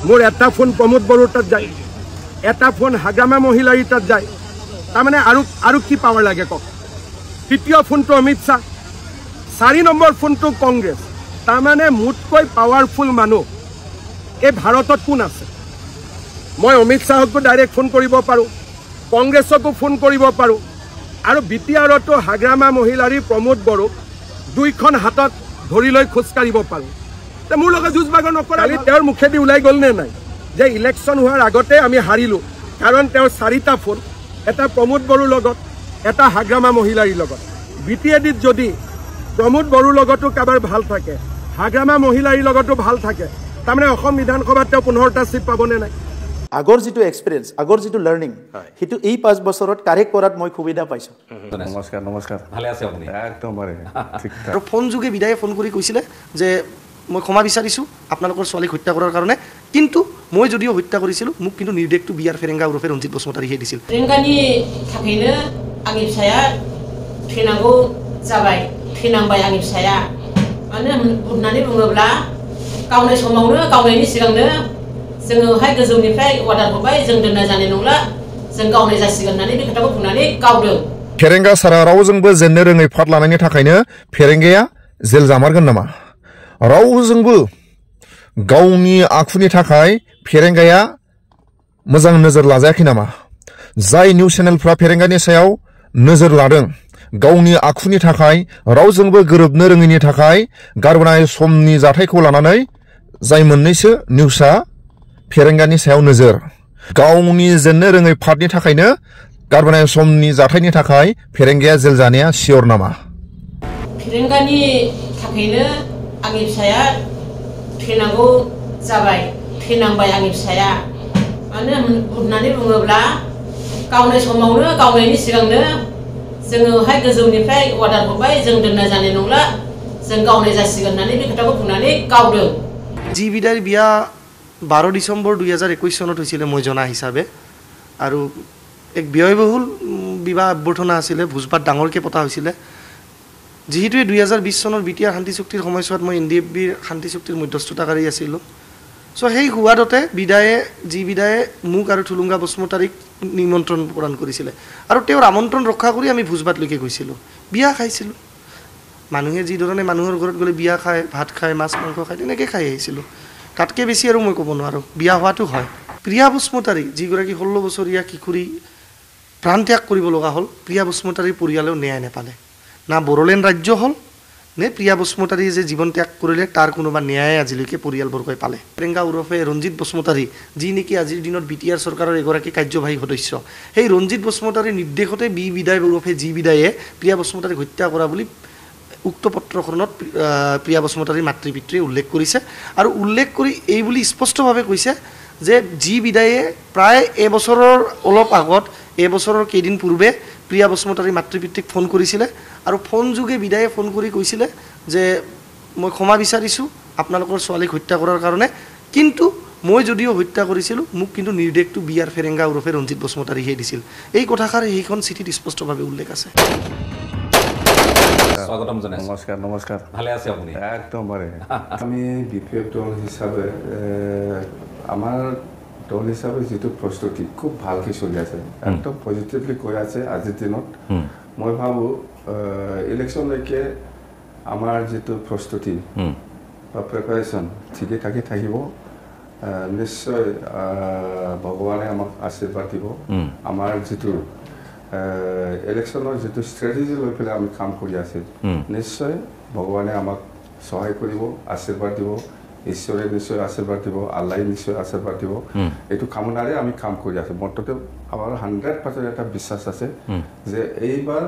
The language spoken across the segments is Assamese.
মোৰ এটা ফোন প্ৰমোদ বড়োৰ তাত যায়, এটা ফোন হাগ্ৰামা মহিলাৰ তাত যায়। তাৰমানে আৰু কি পাৱাৰ লাগে কওক? তৃতীয় ফোনটো অমিত শ্বাহ, 4 নম্বৰ ফোনটো কংগ্ৰেছ। তাৰমানে মোতকৈ পাৱাৰফুল মানুহ এই ভাৰতত কোন আছে? মই অমিত শ্বাহকো ডাইৰেক্ট ফোন কৰিব পাৰোঁ, কংগ্ৰেছকো ফোন কৰিব পাৰোঁ, আৰু বিটিআৰতো হাগ্ৰামা মহিলাৰী প্ৰমোদ বড়োক 2খন হাতত ধৰি লৈ খোজকাঢ়িব পাৰোঁ। মোৰ লগত যুঁজ বাগৰ নকৰা। তেওঁৰ মুখেদি ওলাই গ'ল নে নাই যে ইলেকশ্যন হোৱাৰ আগতে আমি হাৰিলোঁ, কাৰণ তেওঁৰ 4টা ফোন, এটা প্ৰমোদ বড়োৰ লগত, এটা হাগ্ৰামা মহিলাৰীৰ লগত। বিটিএডিত যদি প্ৰমোদ বড়োৰ লগতো কাৰোবাৰ ভাল থাকে, হাগ্ৰামা মহিলাৰীৰ লগতো ভাল থাকে, তাৰমানে অসম বিধানসভাত তেওঁ 15টা চিট পাবনে নাই? আগৰ যিটো এক্সপিৰিয়েঞ্চ, আগৰ যিটো লাৰ্ণিং, সেইটো এই 5 বছৰত কাৰেক্ট কৰাত মই সুবিধা পাইছোঁ। নমস্কাৰ নমস্কাৰ, ভালে আছে আপুনি? একদম ঠিক। আৰু ফোন যোগে বিদায়ে ফোন কৰি কৈছিলে যে মই ক্ষমা বিচাৰিছোঁ আপোনালোকৰ ছোৱালীক হত্যা কৰাৰ কাৰণে, কিন্তু মই যদিও হত্যা কৰিছিলোঁ মোক কিন্তু নিৰ্দেশটো বিয়াৰ ফেৰেংগা ওৰফে ৰঞ্জিত বসুমতাৰীহে দিছিল। ফেৰেংগাनि थाखायनो आंनि फिसाया थैनांगौ जाबाय, थैनांबाय आंनि फिसाया। मानो होननानै बुङोब्ला गावनाय समावनो गावनायनि सिगांनो जोङोहाय गोजौनिफ्राय अर्डार हरबाय, जों दोननाय जानाय नंला, जों गावनाय जासिगोन होननानै बे खोथाखौ बुंनानै गावदों। फेरेंगा सारा रावजोंबो जेननो रोङै फाट लानायनि थाखायनो फेरेंगाया जेल जामारगोन नामा? रावजोंबो गावनि आखुनि थाखाय फेरेंगाया मोजां नोजोर लाजायाखै नामा? जाय निउज चेनेलफ्रा फेरेंगानि सायाव नोजोर लादों, गावनि आखुनि थाखाय, रावजोंबो गोरोबनो रोङैनि थाखाय गारबोनाय समनि जाथायखौ लानानै जाय मोननैसो निउसआ फेरेंगानि सायाव नोजोर, गावनि जेननो रोङै फाटनि थाखायनो गारबोनाय समनि जाथायनि थाखाय फेरेंगाया जेल जानाया सियर नामा? फेरेंगानि थाखायनो आंनि फिसाया थैनांगौ जाबाय, थैनांबाय आंनि फिसाया। मानो होननानै बुङोब्ला गावनाय समावनो गावनायनि सिगांनो जोङोहाय गोजौनिफ्राय अर्डार हरबाय, जों दोननाय जानाय नंला, जों गावनाय जासिगोन होननानै बे खोथाखौ बुंनानै गावदों। जी बिदाৰ বিয়া 12 ডিচেম্বৰ 2021 চনত হৈছিলে মই জনা হিচাপে, আৰু এক ব্যয়বহুল বিবাহ অভ্যৰ্থনা আছিলে, ভোজভাত ডাঙৰকৈ পতা হৈছিলে। যিহেতু 2020 চনৰ বিটিআৰ শান্তি চুক্তিৰ সময়ছোৱাত মই NDFBৰ শান্তি চুক্তিৰ মধ্যস্থতাকাৰী আছিলোঁ। চ' সেই সোৱাদতে যি বিদায়ে মোক আৰু থুলুংগা বসুমতাৰীক নিমন্ত্ৰণ প্ৰদান কৰিছিলে, আৰু তেওঁৰ আমন্ত্ৰণ ৰক্ষা কৰি আমি ভোজভাতলৈকে গৈছিলোঁ, বিয়া খাইছিলোঁ। মানুহে যিধৰণে মানুহৰ ঘৰত গ'লে বিয়া খায়, ভাত খায়, মাছ মাংস খায়, তেনেকৈ খাই আহিছিলোঁ। তাতকৈ বেছি আৰু মই ক'ব নোৱাৰোঁ। বিয়া হোৱাটো হয়। প্ৰিয়া বসুমতাৰী যিগৰাকী 16 বছৰীয়া কিশোৰী প্ৰাণত্যাগ কৰিব লগা হ'ল, প্ৰিয়া বসুমতাৰীৰ পৰিয়ালেও ন্যায় নাপালে। না বড়োলেণ্ড ৰাজ্য হ'ল, নে প্ৰিয়া বসুমতাৰীয়ে যে জীৱন ত্যাগ কৰিলে তাৰ কোনোবা ন্যায় আজিলৈকে পৰিয়ালবৰ্গই পালে। ফেৰেংগা ওৰফে ৰঞ্জিত বসুমতাৰী, যি নেকি আজিৰ দিনত বিটিআৰ চৰকাৰৰ এগৰাকী কাৰ্যবাহী সদস্য, সেই ৰঞ্জিত বসুমতাৰীৰ নিৰ্দেশতে বিদায় ওৰফে যি বিদায়ে প্ৰিয়া বসুমতাৰীক হত্যা কৰা বুলি উক্ত পত্ৰখনত প্ৰিয়া বসুমতাৰীৰ মাতৃ পিতৃয়ে উল্লেখ কৰিছে, আৰু উল্লেখ কৰি এই বুলি স্পষ্টভাৱে কৈছে যে যি বিদায়ে প্ৰায় এবছৰৰ অলপ আগত, এবছৰৰ কেইদিন পূৰ্বে প্ৰিয়া বসুমতাৰীৰ মাতৃ পিতৃক ফোন কৰিছিলে, আৰু ফোন যোগে বিদায়ে ফোন কৰি কৈছিলে যে মই ক্ষমা বিচাৰিছোঁ আপোনালোকৰ ছোৱালীক হত্যা কৰাৰ কাৰণে, কিন্তু মই যদিও হত্যা কৰিছিলোঁ মোক কিন্তু নিৰ্দেশটো বিয়াৰ ফেৰেংগা ওৰফে ৰঞ্জিত বসুমতাৰীহে দিছিল। এই কথাষাৰ সেইখন চিঠিত স্পষ্টভাৱে উল্লেখ আছে। স্বাগতম জনাইছোঁ। নমস্কাৰ নমস্কাৰ, ভালে আছে আপুনি? একদম আমি বিপিএফ দল হিচাপে আমাৰ দল হিচাপে যিটো প্ৰস্তুতি খুব ভালকৈ চলি আছে, একদম পজিটিভলি গৈ আছে আজিৰ দিনত। মই ভাবোঁ ইলেকশ্যনলৈকে আমাৰ যিটো প্ৰস্তুতি বা প্ৰিপাৰেশ্যন ঠিকে ঠাকে থাকিব। নিশ্চয় ভগৱানে আমাক আশীৰ্বাদ দিব। আমাৰ যিটো ইলেকশ্যনৰ যিটো ষ্ট্ৰেটেজি লৈ পেলাই আমি কাম কৰি আছোঁ, নিশ্চয় ভগৱানে আমাক সহায় কৰিব, আশীৰ্বাদ দিব, ঈশ্বৰে নিশ্চয় আশীৰ্বাদ দিব, আল্লাই নিশ্চয় আশীৰ্বাদ দিব। এইটো কামনাৰে আমি কাম কৰি আছোঁ। মুঠতে আমাৰ 100% এটা বিশ্বাস আছে যে এইবাৰ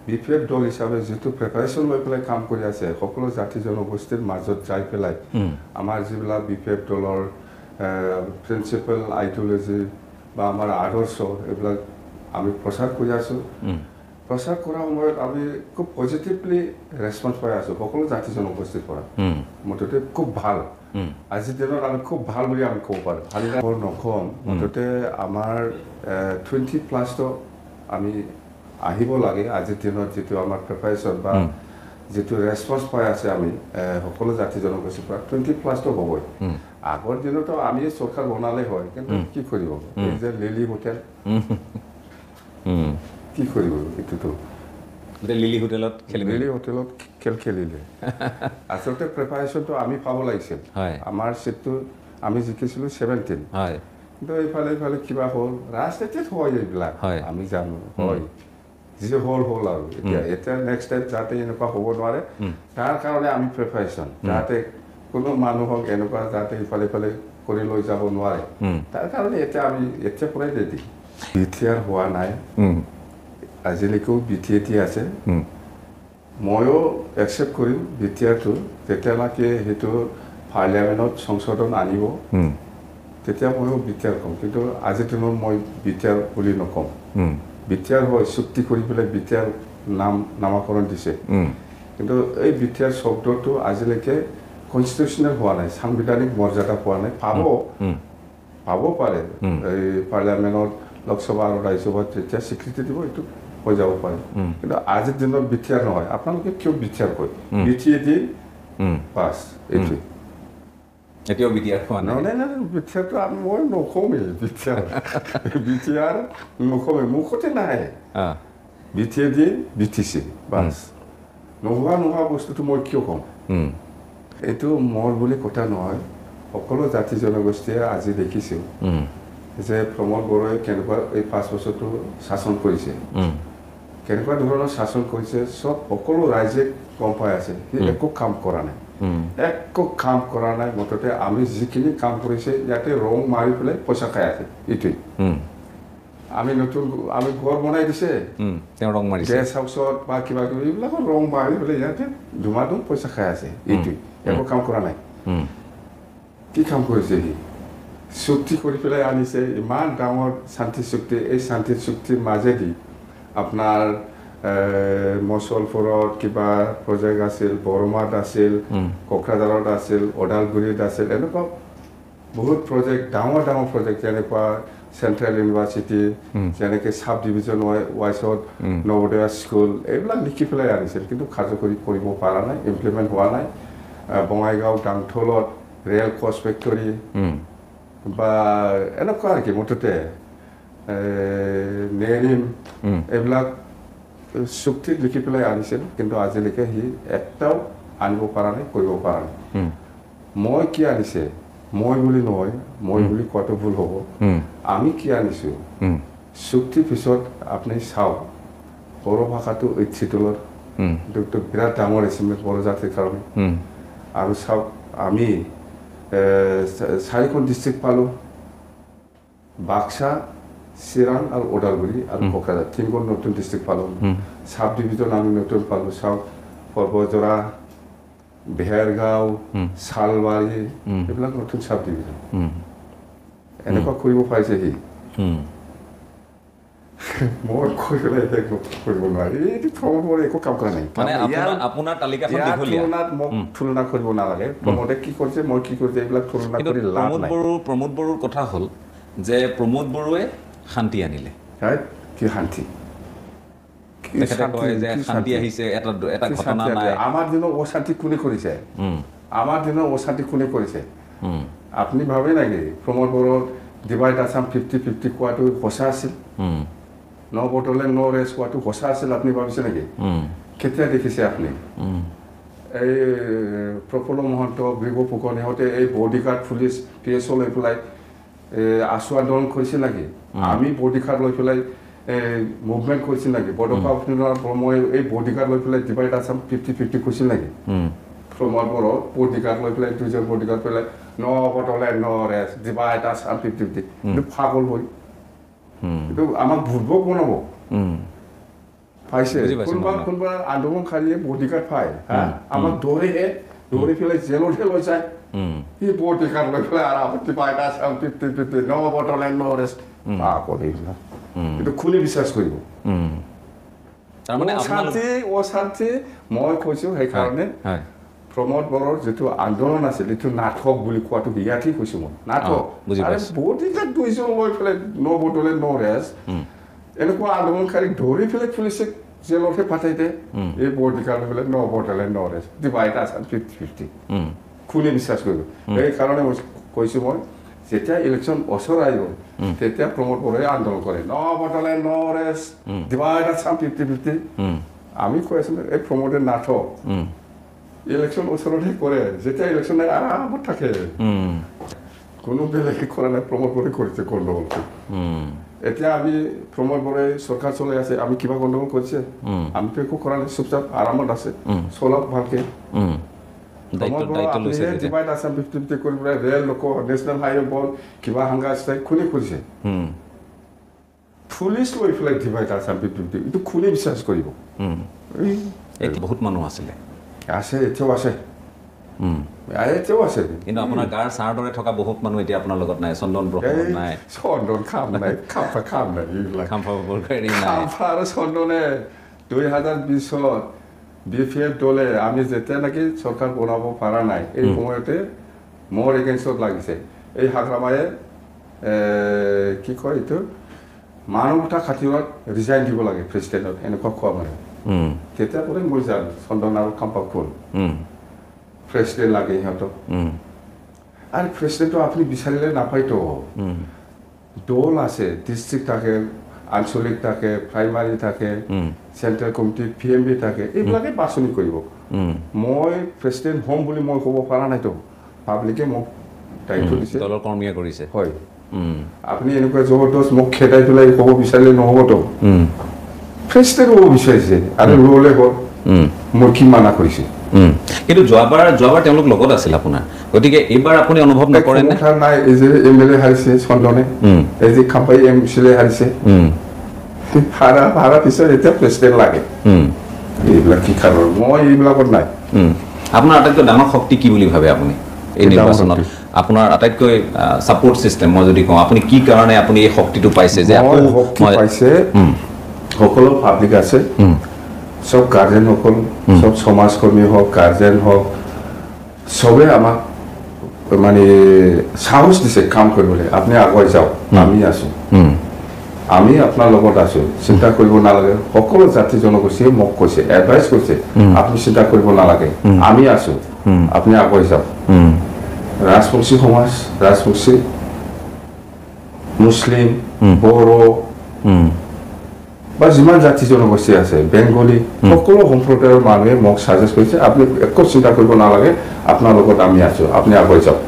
বিপিএফ দল হিচাপে যিটো প্ৰিপাৰেশ্যন লৈ পেলাই কাম কৰি আছে, সকলো জাতি জনগোষ্ঠীৰ মাজত যাই পেলাই আমাৰ যিবিলাক বিপিএফ দলৰ প্ৰিন্সিপাল আইডিঅলজি বা আমাৰ আদৰ্শ এইবিলাক আমি প্ৰচাৰ কৰি আছোঁ। প্ৰচাৰ কৰাৰ সময়ত আমি খুব পজিটিভলি ৰেছপন্স পাই আছোঁ সকলো জাতি জনগোষ্ঠীৰ পৰা। মুঠতে খুব ভাল, আজিৰ দিনত আমি খুব ভাল বুলি আমি ক'ব পাৰোঁ। ভাল নকম, মুঠতে আমাৰ 20+ আমি আহিব লাগে। আজিৰ দিনত যিটো আমাৰ প্ৰিপাৰেশ্যন বা যিটো ৰেছপন্স পাই আছে আমি সকলো জাতি জনগোষ্ঠীৰ পৰা 20+ হ'বই। আগৰ দিনতো আমি চৰকাৰ বনালে হয় কিন্তু কি কৰিব এই যে লিলি হোটেল কি কৰিব এইটোতো লিলি হোটেলত খেল খেলিলে আচলতে প্ৰিপাৰেশ্যনটো আমি পাব লাগিছিল আমাৰ চিটটো আমি জিকিছিলোঁ 17 হয় কিন্তু এইফালে কিবা হ'ল ৰাজনীতিত হয় এইবিলাক আমি জানো হয় যি হ'ল আৰু এতিয়া নেক্সট টাইম যাতে এনেকুৱা হ'ব নোৱাৰে তাৰ কাৰণে আমি প্ৰিপাৰেশ্যন যাতে কোনো মানুহক এনেকুৱা যাতে ইফালে কৰি লৈ যাব নোৱাৰে তাৰ কাৰণে এতিয়া আমি এতিয়া পৰাই ৰেডি বিটিআৰ হোৱা নাই আজিলৈকেও বিটিএটি আছে ময়ো একচেপ্ট কৰিম বিটিআৰটো যেতিয়ালৈকে সেইটো পাৰ্লিয়ামেণ্টত সংশোধন আনিব তেতিয়া ময়ো বিটিআৰ ক'ম কিন্তু আজিৰ দিনত মই বিটিআৰ বুলি নক'ম বিটিআৰ হয় চুক্তি কৰি পেলাই বিটিআৰ নামাকৰণ দিছে কিন্তু এই বিটিআৰ শব্দটো আজিলৈকে কনষ্টিটিউচনেল হোৱা নাই সাংবিধানিক মৰ্যাদা পোৱা নাই পাব পাৰে এই পাৰ্লিয়ামেণ্টত লোকসভা আৰু ৰাজ্যসভাত যেতিয়া স্বীকৃতি দিব এইটো হৈ যাব পাৰে কিন্তু আজিৰ দিনত বিটিআৰ নহয় আপোনালোকে কিয় বিটিআৰ কয় বিটিএটি পাছ এইটোৱে এতিয়াও বিটিআৰ খোৱা নাই বিটিআৰটো মই নকমেই বিটিআৰ নকমেই মুখতে নাই বিটিএটি বিটিচি বাছ নোহোৱা বস্তুটো মই কিয় ক'ম এইটো মোৰ বুলি কথা নহয় সকলো জাতি জনগোষ্ঠীয়ে আজি দেখিছোঁ যে প্ৰমোদ বড়োৱে কেনেকুৱা এই 5 বছৰটো শাসন কৰিছে কেনেকুৱা ধৰণৰ শাসন কৰিছে সব সকলো ৰাইজে গম পাই আছে একো কাম কৰা নাই মুঠতে আমি যিখিনি কাম কৰিছে ইয়াতে ৰং মাৰি পেলাই পইচা খাই আছে এইটোৱেই আমি ঘৰ বনাই দিছে ৰং মাৰিছে গেষ্ট হাউচত বা কিবা কিবি এইবিলাকত ৰং মাৰি পেলাই ইয়াতে ধুমাধুম পইচা খাই আছে এইটোৱেই একো কাম কৰা নাই কি কাম কৰিছে সি চুক্তি কৰি পেলাই আনিছে ইমান ডাঙৰ শান্তি চুক্তি এই শান্তি চুক্তিৰ মাজেদি আপোনাৰ মচলপুৰত কিবা প্ৰজেক্ট আছিল বৰমাত আছিল কোকৰাঝাৰত আছিল ওদালগুৰিত আছিল এনেকুৱা বহুত প্ৰজেক্ট ডাঙৰ প্ৰজেক্ট যেনেকুৱা চেণ্ট্ৰেল ইউনিভাৰ্চিটি যেনেকৈ চাব ডিভিজন ৱাইজত নৱোদয়া স্কুল এইবিলাক লিখি পেলাই আনিছিল কিন্তু কাৰ্যকৰী কৰিব পৰা নাই ইমপ্লিমেণ্ট হোৱা নাই বঙাইগাঁও ডাংথলত ৰেল কচ ফেক্টৰী বা এনেকুৱা আৰু কি মুঠতে নেৰিম এইবিলাক চুক্তিত লিখি পেলাই আনিছিল কিন্তু আজিলৈকে সি একটাও আনিব পৰা নাই কৰিব পৰা নাই মই কি আনিছে মই বুলি নহয় মই বুলি কোৱাটো ভুল হ'ব আমি কি আনিছোঁ চুক্তিৰ পিছত আপুনি চাওক বড়ো ভাষাটো 8 চিটলৰ এইটো বিৰাট ডাঙৰ এচিভমেণ্ট বড়ো জাতিৰ কাৰণে আৰু চাওক আমি 4খন ডিষ্ট্ৰিক্ট পালোঁ বাক্সা চিৰাং আৰু ওদালগুৰি আৰু কোকৰাঝাৰ 3খন নতুন ডিষ্ট্ৰিক্ট পালোঁ চাব ডিভিজন আমি নতুন পালোঁ চাওক পৰ্বজৰা বেহেৰগাঁও শালবাৰী এইবিলাক নতুন চাব ডিভিজন এনেকুৱা কৰিব পাৰিছে সি মই কৈ পেলাই কৰিব নোৱাৰি এইটো প্ৰমোদ একো কাম কৰা নাই আপোনাৰ তালিকাখন মোক তুলনা কৰিব নালাগে প্ৰমোদে কি কৰিছে মই কি কৰিছে এইবিলাক তুলনা কৰি লাভ নাই প্ৰমোদ বড়োৰ কথা হ'ল যে প্ৰমোদ বড়োৱে শান্তি আনিলে কি শান্তি আমাৰ দিনৰ অশান্তি কোনে কৰিছে আপুনি ভাবে নেকি প্ৰমোদ বড়োৰ ডিভাইড আছাম 50-50 কোৱাটো সঁচা আছিল No Botoland, no rest, what to Hosasel, আপনি ভাবিছে নাকি কেতিয়া দেখিছে আপনি এই প্রফুল্ল মহন্ত বিভু ফুকন ইহঁতে এই বডিগার্ড পুলিশ পিএসও লৈ পেলাই আশু আন্দোলন কৰিছিল নাকি আমি বডিগাৰ্ড লৈ পেলাই মুভমেন্ট কৰিছিল নাকি বডফা অফিনাৰ মই এই বডিগাৰ্ড লৈ পেলাই ডিভাইড আছাম 50-50 কৰিছিল নাকি প্ৰমোদ বড়ো বডিগার্ড লৈ পেলাই দুজন বডিগার্ড পেলাই no Botoland, no rest, divide Assam 50-50 কিন্তু পাগল হৈ কিন্তু আমাক ভুলবক বনাব পাইছে কোনোবা আন্দোলনকাৰীয়ে বডিগাৰ্ড পায় আমাক দৌৰি পেলাই জেলতহে লৈ যায় সি বডিগাৰ্ড লৈ পেলাই আৰু আপত্তি পাই Assam 50-50 no Botoland, no rest পাগল এইবিলাক কিন্তু খুলি বিশ্বাস কৰিব অশান্তি মই কৈছোঁ সেইকাৰণে প্ৰমোদ বড়োৰ যিটো আন্দোলন আছিল এইটো নাটক বুলি কোৱাটো ইয়াতেই কৈছোঁ মই নাটক বডিগাৰ্ড দুইজন লৈ পেলাই no Botoland, no rest এনেকুৱা আন্দোলনকাৰীক ধৰি পেলাই পুলিচে জেলতহে পাঠাই দিয়ে এই বডিগাৰ্ড লৈ পেলাই no Botoland, no rest divide Assam 50-50 খুলি বিশ্বাস কৰিব সেইকাৰণে কৈছোঁ মই যেতিয়া ইলেকশ্যন ওচৰ আহিব তেতিয়া প্ৰমোদ বড়োৱে আন্দোলন কৰে ন বটলে ন ৰেছ ডিভাইড আছাম 50-50 আমি কৈ আছোঁ এই প্ৰমোদে নাথক ইলেকশ্যন ওচৰতহে কৰে যেতিয়া ইলেকশ্যন আৰামত থাকে কোনো বেলেগে কৰা নাই প্ৰমোদ বড়োৱে কৰিছে গণ্ডগোলটো এতিয়া আমি প্ৰমোদ বড়োৱে চৰকাৰ চলাই আছে আমি কিবা গণ্ডগোল কৰিছে আমিতো একো কৰা নাই চুপচাপ আৰামত আছে চলক ভালকে ডিভাইড আছাম 50-50 কৰি পেলাই ৰেল লোক নেশ্যনেল হাইৱে বল কিবা হাংগা ষ্ট্ৰাইক কোনে কৰিছে পুলিচ লৈ পেলাই ডিভাইড আছাম 50-50 এইটো কোনে বিশ্বাস কৰিব বহুত মানুহ আছিলে আছে এতিয়াও আছে এতিয়াও আছে কিন্তু আপোনাৰ গাৰ ছাৰ দৰে থকা বহুত মানুহ এতিয়া আপোনাৰ লগত নাই চন্দন ব্ৰহ্মত নাই চন্দন খাম নাই খাম নাই এইবিলাক খাম্ফা আৰু চন্দনে 2020 BPF দলে আমি যেতিয়া নাকি চৰকাৰ বনাব পৰা নাই এই সময়তে মোৰ এগেইনষ্টত লাগিছে এই হাগ্ৰামায়ে কি কয় এইটো মানৱতা খাতিৰত ৰিজাইন দিব লাগে প্ৰেচিডেণ্টত এনেকুৱা কোৱা মানে তেতিয়া পৰে মই যাম চন্দন আৰু খাম্পাক কোন প্ৰেচিডেণ্ট লাগে সিহঁতক আৰু প্ৰেচিডেণ্টটো আপুনি বিচাৰিলে নাপায়তো দল আছে ডিষ্ট্ৰিক্ট থাকে আঞ্চলিক থাকে প্ৰাইমাৰী থাকে চেণ্ট্ৰেল কমিটি PMB থাকে এইবিলাকে বাছনি কৰিব মই প্ৰেচিডেণ্ট হ'ম বুলি মই ক'ব পৰা নাইতো পাব্লিকে মোক দায়িত্ব দিছে দলৰ কৰ্মীয়ে কৰিছে হয় আপুনি এনেকুৱা জবৰদস্ত মোক খেদাই পেলাই ক'ব বিচাৰিলে নহ'বতো প্ৰেচিডেণ্ট হ'ব বিচাৰিছে আৰু ল'লে হ'ল মই কি মানা কৰিছে কিন্তু যোৱাবাৰ তেওঁলোক লগত আছিল আপোনাৰ গতিকে এইবাৰ আপুনি অনুভৱ নকৰে নে নাই এই যে MLA হাৰিছে চন্দনে এই যে খাম্পাই MCLA হাৰিছে হাৰা পিছত এতিয়া প্ৰেচিডেণ্ট লাগে এইবিলাক কি কাৰণ মই এইবিলাকত নাই আপোনাৰ আটাইতকৈ ডাঙৰ শক্তি কি বুলি ভাবে আপুনি এই নিৰ্বাচনত আপোনাৰ আটাইতকৈ সাপোৰ্ট সিস্টেম মই যদি কওঁ আপুনি কি কাৰণে আপুনি এই শক্তিটো পাইছে যে শক্তি পাইছে সকলো পাব্লিক আছে সব গাৰ্জেন সকল সব সমাজকৰ্মী হওক গাৰ্জেন হওক সবে আমাক মানে সাহস দিছে কাম কৰিবলৈ আপুনি আগুৱাই যাওক আমি আছো আমি আপোনাৰ লগত আছো চিন্তা কৰিব নালাগে সকলো জাতি জনগোষ্ঠীয়ে মোক কৈছে এডভাইচ কৰিছে আপুনি চিন্তা কৰিব নালাগে আমি আছো আপুনি আগুৱাই যাওক ৰাজবংশী সমাজ ৰাজবংশী মুছলিম বড়ো বা যিমান জাতি জনগোষ্ঠী আছে বেংগলী সকলো সম্প্ৰদায়ৰ মানুহে মোক সাজেষ্ট কৰিছে আপুনি একো চিন্তা কৰিব নালাগে আপোনাৰ লগত আমি আছো আপুনি আগুৱাই যাওক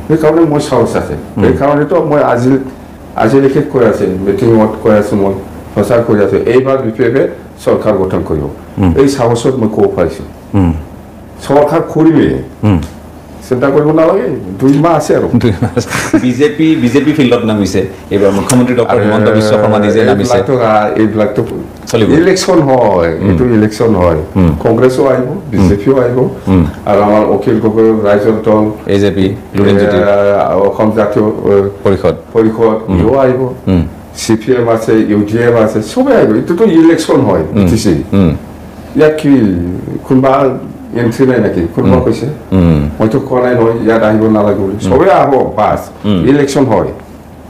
সেইকাৰণে মই সাহস আছে সেইকাৰণেতো মই আজিলৈকে কৈ আছে মিটিঙত কৈ আছো মই প্ৰচাৰ কৰি আছো এইবাৰ BPF-এ চৰকাৰ গঠন কৰিব এই সাহসত মই ক'ব পাৰিছো চৰকাৰ কৰিমেই চিন্তা কৰিব নালাগে 2 মাহ আছে আৰু বিজেপি ফিল্ডত নামিছে এইবাৰ মুখ্যমন্ত্ৰী ডক্টৰ হিমন্ত বিশ্ব শৰ্মা নিজে নামিছে এইবিলাকতো ইলেকশ্যন হয় এইটো ইলেকশ্যন হয় কংগ্ৰেছো আহিব বিজেপিও আহিব আৰু আমাৰ অখিল গগৈৰ ৰাইজৰ দল AJP অসম জাতীয় পৰিষদ ইও আহিব CPM আছে UDM আছে সবে আহিব এইটোতো ইলেকশ্যন হয় BTC ইয়াত কি কোনোবা এন্ট্ৰি নাই নেকি কোনোবা কৈছে মইতো কোৱা নাই নহয় ইয়াত আহিব নালাগে বুলি সবে আহিব বাছ ইলেকশ্যন হয়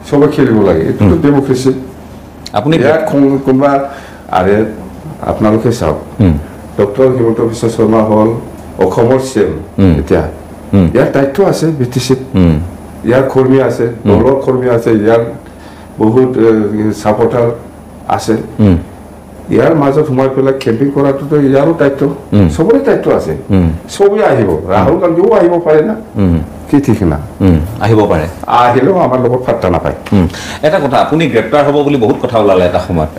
সবে খেলিব লাগে এইটোতো ডেমক্ৰেচি আপুনি ইয়াত কোনোবা আৰে আপোনালোকে চাওক ডক্টৰ হিমন্ত বিশ্ব শৰ্মা হ'ল অসমৰ CM এতিয়া ইয়াৰ দায়িত্ব আছে BTC-ত ইয়াৰ কৰ্মী আছে দলৰ কৰ্মী আছে ইয়াৰ বহুত ছাপৰ্টাৰ আছে ইয়াৰ মাজত সোমাই পেলাই কেম্পিং কৰাটোতো ইয়াৰো দায়িত্ব সবৰে দায়িত্ব আছে সবে আহিব ৰাহুল গান্ধীও আহিব পাৰে না কি ঠিক না আহিব পাৰে আহিলেও আমাৰ লগত ফাট্টা নাপায় এটা কথা আপুনি গ্ৰেপ্তাৰ হ'ব বুলি বহুত কথা ওলালে এটা সময়ত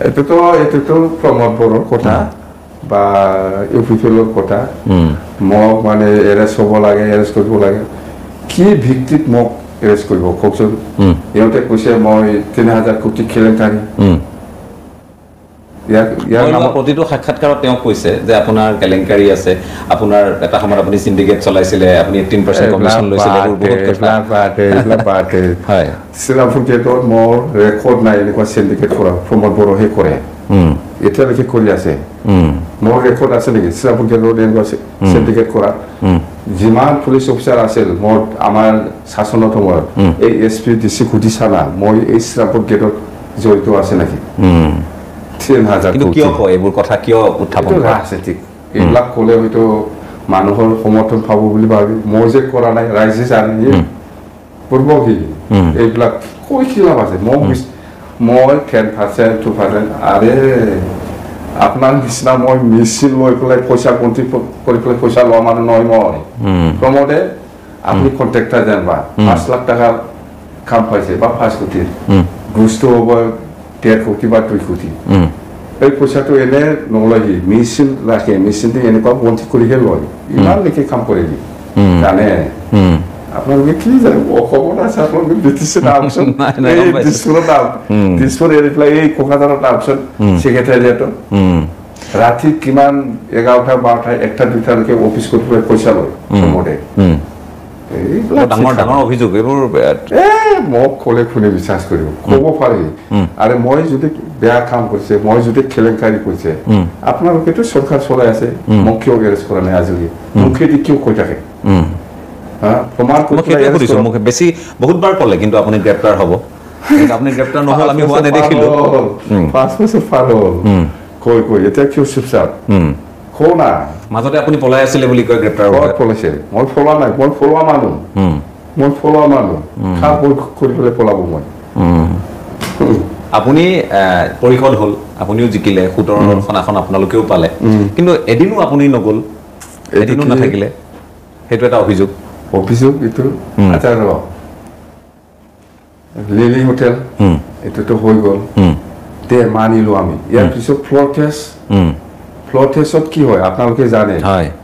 এইটোতো প্ৰমোদ বড়োৰ কথা বা UPFL-ৰ কথা মোক মানে এৰেষ্ট হ'ব লাগে এৰেষ্ট কৰিব লাগে কি ভিত্তিত মোক এৰেষ্ট কৰিব কওকচোন সিহঁতে কৈছে মই 3000 কোটি কেলেংকাৰী প্ৰতিটো সাক্ষাৎকাৰত তেওঁ কৈছে যে আপোনাৰ কেলেংকাৰী আছে আপোনাৰ এটা সময়ত আপুনি সিন্ডিকেট চলাইছিলে আপুনি 18% কমিশন লৈছিলে বহুত কথা হয় শ্ৰীৰামপুৰ গেটত মোৰ ৰেকৰ্ড নাই এনেকুৱা সিন্ডিকেট কৰা প্ৰমোদ বড়োহে কৰে এতিয়ালৈকে কৰি আছে মোৰ ৰেকৰ্ড আছে নেকি শ্ৰীৰামপুৰ গেটত এনেকুৱা সিন্ডিকেট কৰা যিমান পুলিচ অফিচাৰ আছিল মোৰ আমাৰ শাসনত সময়ত এই SP DC সুধিছা না মই এই শ্ৰীৰামপুৰ গেটত জড়িত আছে নেকি 3000 কিন্তু কিয় কয় এইবোৰ কথা কিয় উত্থাপন কৰে ৰাজনীতিক এইবিলাক ক'লে হয়তো মানুহৰ সমৰ্থন পাব বুলি ভাবি মই যে কৰা নাই ৰাইজে জানে পূৰ্বহি এইবিলাক কৈ কি লাভ আছে মই 10% 2% আৰে আপোনাৰ নিচিনা মই মেচিন লৈ পেলাই পইচা গন্তি কৰি পেলাই পইচা লোৱা মানুহ নহয় মই প্ৰমোদে আপুনি কণ্ট্ৰেক্টাৰ যেনবা 5 লাখ টকা কাম পাইছে বা 5 কোটিৰ গুছটো হ'ব 1.5 কোটি বা 2 কোটি এই পইচাটো এনে নলয় মেচিন ৰাখে মেচিনটো এনেকুৱা গন্তি কৰিহে লয় ইমান নেকি কাম কৰে জানে আপোনালোকে কি জানে অসমত আছে আপোনালোকে ব্ৰিটিছে নামচোন দিছপুৰৰ নাম দিছপুৰ এৰি পেলাই এই কোকাজাৰৰ নামচোন ছেক্ৰেটাৰিয়েটত ৰাতি কিমান 11টা 12টা 1টা 2টালৈকে অফিচ কৰি পেলাই পইচা লয় প্ৰমোদে ডাঙৰ ডাঙৰ অভিযোগ এইবোৰ মোক ক'লে কোনে বিশ্বাস কৰিব ক'ব পাৰি আৰু মই যদি বেয়া কাম কৰিছে মই যদি খেলেংকাৰী কৰিছে আপোনালোকেতো চৰকাৰ চলাই আছে মোক কিয় এৰেষ্ট কৰা নাই আজিলৈকে মুখেদি কিয় কৈ থাকে প্ৰমাণ কৰিছে মোক বেছি বহুতবাৰ ক'লে কিন্তু আপুনি গ্ৰেপ্তাৰ হ'ব আপুনি গ্ৰেপ্তাৰ নহ'ল আমি হোৱা নেদেখিলোঁ 5 বছৰ পাৰ হ'ল কৈ এতিয়া কিয় চুপচাপ কোনা মাজতে আপুনি পলাই আছিলে বুলি কয় গ্ৰেপ্তাৰ হোৱা পলাইছে মই পলোৱা নাই মই পলোৱা মানুহ খা কৰি পেলাই পলাব মই আপুনি পৰিষদ হ'ল আপুনিও জিকিলে 17 খন আপোনালোকেও পালে কিন্তু এদিনো আপুনি নগ'ল এদিনো নাথাকিলে সেইটো এটা অভিযোগ এইটো আচ্ছা ৰ লিলি হোটেল এইটোতো হৈ গ'ল তে মানিলো আমি ইয়াৰ পিছত ফ্ল'ৰ টেষ্টত কি হয় আপোনালোকে জানে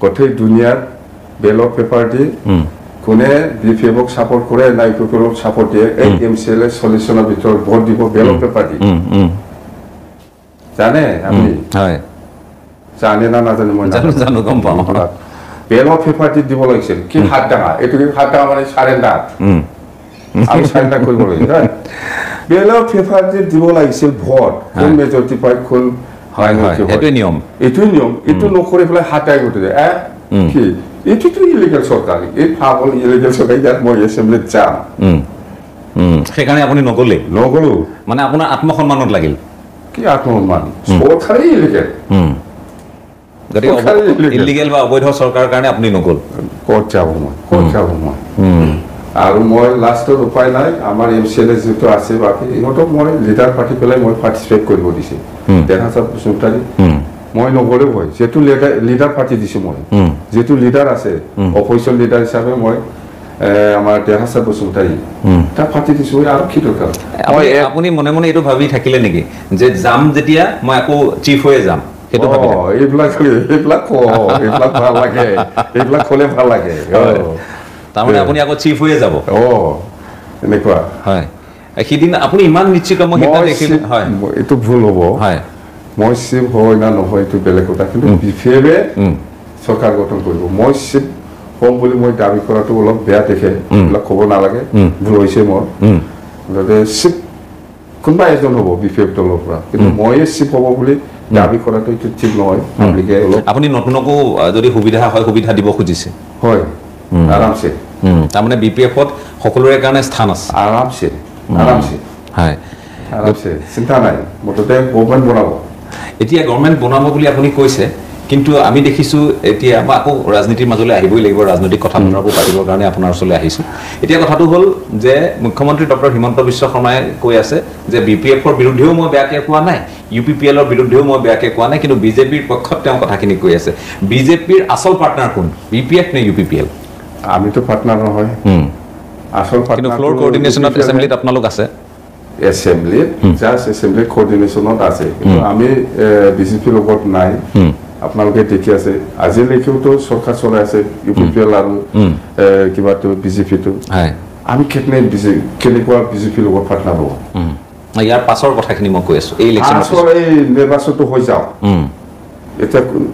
গোটেই দুনিয়াত বেলট পেপাৰ দি কোনে বিপিএফক ছাপোৰ্ট কৰে না ইউপিএফক ছাপোৰ্ট দিয়ে এই এমচিএলএ সলিউশনৰ ভিতৰত ভোট দিব বেলট পেপাৰ দি জানে আমি জানে না নাজানে মই জানো গম পাওঁ বেলট পেপাৰ দি দিব লাগিছিল কি 7 টাকা এইটো 7 টাকা মানে সাৰেণ্ডাৰ আমি সাৰেণ্ডাৰ কৰিব লাগিব বেলট পেপাৰ দি দিব লাগিছিল ভোট কোন মেজৰিটি পাই কোন হয় এইটোৱে নিয়ম এইটো নকৰি পেলাই হাতাই গৈ যায় কি এইটোতো ইলিগেল চৰকাৰ এই ফাবল ইলিগেল চৰকাৰ ইয়াত মই এছেম্বলিত যাম সেইকাৰণে আপুনি নগ'লো মানে আপোনাৰ আত্মসন্মানত লাগিল কি আত্মসন্মান চৰকাৰে ইলিগেল ইলিগেল বা অবৈধ চৰকাৰৰ কাৰণে আপুনি নগ'ল ক'ত যাব মই আৰু মই লাষ্টত উপায় নাই আমাৰ এমচিএলএ যিটো আছে বাকী ইহঁতক মই লিডাৰ পাতি পেলাই মই পাৰ্টিচিপেট কৰিব দিছে দেখা চাপ বসুমতাৰী মই নগ'লেও হয় যেটো লিডাৰ পাতি দিছো মই যেটো লিডাৰ আছে অফিচিয়েল লিডাৰ হিচাপে মই আমাৰ দেখা চাপ বসুমতাৰী তাক পাতি দিছো আৰু কি দৰকাৰ আপুনি মনে মনে এইটো ভাবি থাকিলে নেকি যে যাম যেতিয়া মই আকৌ চিফ হৈ যাম সেইটো ভাবিলে এইবিলাক ভাল লাগে এইবিলাক ক'লে ভাল লাগে তাৰমানে আপুনি আকৌ চিফ হৈ যাব এনেকুৱা হয় সিদিন আপুনি ইমান নিশ্চিত মই সেইটা দেখিলো হয় এইটো ভুল হ'ব হয় মই চিফ হয় না নহয় এইটো বেলেগ কথা কিন্তু বিফেৰে চৰকাৰ গঠন কৰিব মই চিফ হ'ম বুলি মই দাবী কৰাটো অলপ বেয়া দেখে এইবিলাক ক'ব নালাগে ভুল হৈছে মোৰ চিফ কোনোবা এজন হ'ব বিফেৰ দলৰ পৰা কিন্তু ময়ে চিফ হ'ব বুলি দাবী কৰাটো এইটো ঠিক নহয় আপুনি নতুনকো যদি সুবিধা হয় সুবিধা দিব খুজিছে হয় আৰামছে তাৰমানে বিপিএফত সকলোৰে কাৰণে স্থান আছে আৰামছে হয় চিন্তা নাই মুঠতে গভৰ্ণমেণ্ট বনাব এতিয়া গভৰ্ণমেণ্ট বনাব বুলি আপুনি কৈছে কিন্তু আমি দেখিছো এতিয়া মই আকৌ ৰাজনীতিৰ মাজলৈ আহিবই লাগিব ৰাজনৈতিক কথা বতৰাবোৰ পাতিবৰ কাৰণে আপোনাৰ ওচৰলৈ আহিছো এতিয়া কথাটো হ'ল যে মুখ্যমন্ত্ৰী ডক্টৰ হিমন্ত বিশ্ব শৰ্মাই কৈ আছে যে বিপিএফৰ বিৰুদ্ধেও মই বেয়াকে কোৱা নাই ইউপিপিএলৰ বিৰুদ্ধেও মই বেয়াকে কোৱা নাই কিন্তু বিজেপিৰ পক্ষত তেওঁ কথাখিনি কৈ আছে বিজেপিৰ আসল পাৰ্টনাৰ কোন বিপিএফ নে ইউপিপিএল আমিতো পাৰ্টনাৰ নহয় আসল পাৰ্টনাৰ ফ্লোৰ কোঅৰ্ডিনেশ্যনত এছেম্বলিত আপোনালোক আছে এছেম্বলিত জাষ্ট এছেম্বলি কোঅৰ্ডিনেশ্যনত আছে কিন্তু আমি বিজেপিৰ লগত নাই আপোনালোকে দেখি আছে আজিলৈকেওতো চৰকাৰ চলাই আছে ইউপিপিএল আৰু কিবাটো বিজেপিটো আমি কেনেকুৱা বিজেপিৰ লগত পাৰ্টনাৰ হ'ব ইয়াৰ পাছৰ কথাখিনি মই কৈ আছো এই নিৰ্বাচনটো হৈ যাওঁ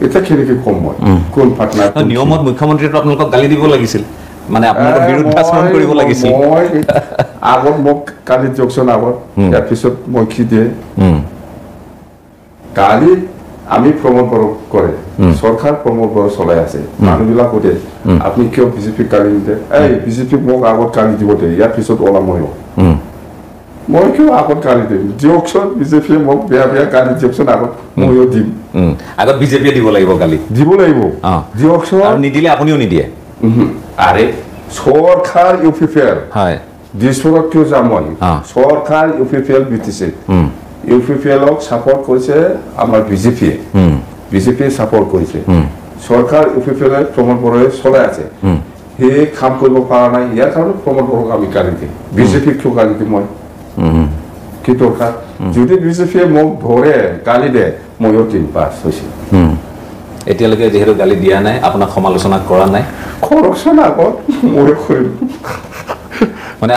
এটা কেনেকৈ কম মই কোন পাৰ্টনাৰ নিয়মত মুখ্যমন্ত্ৰীটো আপোনালোকক গালি দিব লাগিছিল মানে আপোনালোকৰ বিৰুদ্ধাচৰণ কৰিব লাগিছিল মই আগত মোক কালি জকচন আগত ইয়াৰ পিছত মই কি দিয়ে কালি আমি প্ৰমোদ বড়ো কৰে চৰকাৰ প্ৰমোদ বড়ো চলাই আছে মানুহবিলাক সোধে আপুনি কিয় বিজেপিক গালি নিদিয়ে এই বিজেপিক মোক আগত গালি দিব দিয়ে ইয়াৰ পিছত ওলাম মই কিয় আগত গালি দিম দিয়কচোন বিজেপিয়ে মোক বেয়া গালি দিয়কচোন আগত ময়ো দিম আগত বিজেপিয়ে দিব লাগিব গালি দিব লাগিব দিয়কচোন নিদিলে আপুনিও নিদিয়ে আৰে চৰকাৰ ইউপিপিএল হয় দিছপুৰত কিয় যাম মই চৰকাৰ UPPL BTC UPPLক সাপোৰ্ট কৰেছে আমাৰ বিজেপি সাপোৰ্ট কৰেছে সৰকাৰ UPPL প্ৰমোদ বড় চলাই আছে হে কাম কৰিব পৰা নাই ইয়াৰ কাৰণে প্ৰমোদ বড়ক আমি গালি দিম বিজেপিক কিয় গালি দিম মই কি দৰকাৰ যদি বিজেপিয়ে মোক ধৰে গালি দিয়ে ময়ো 3 পাছ হৈছে এতিয়ালৈকে যেহেতু গালি দিয়া নাই আপোনাক সমালোচনা কৰা নাই খৰচনা আগত মই কৰিম মানে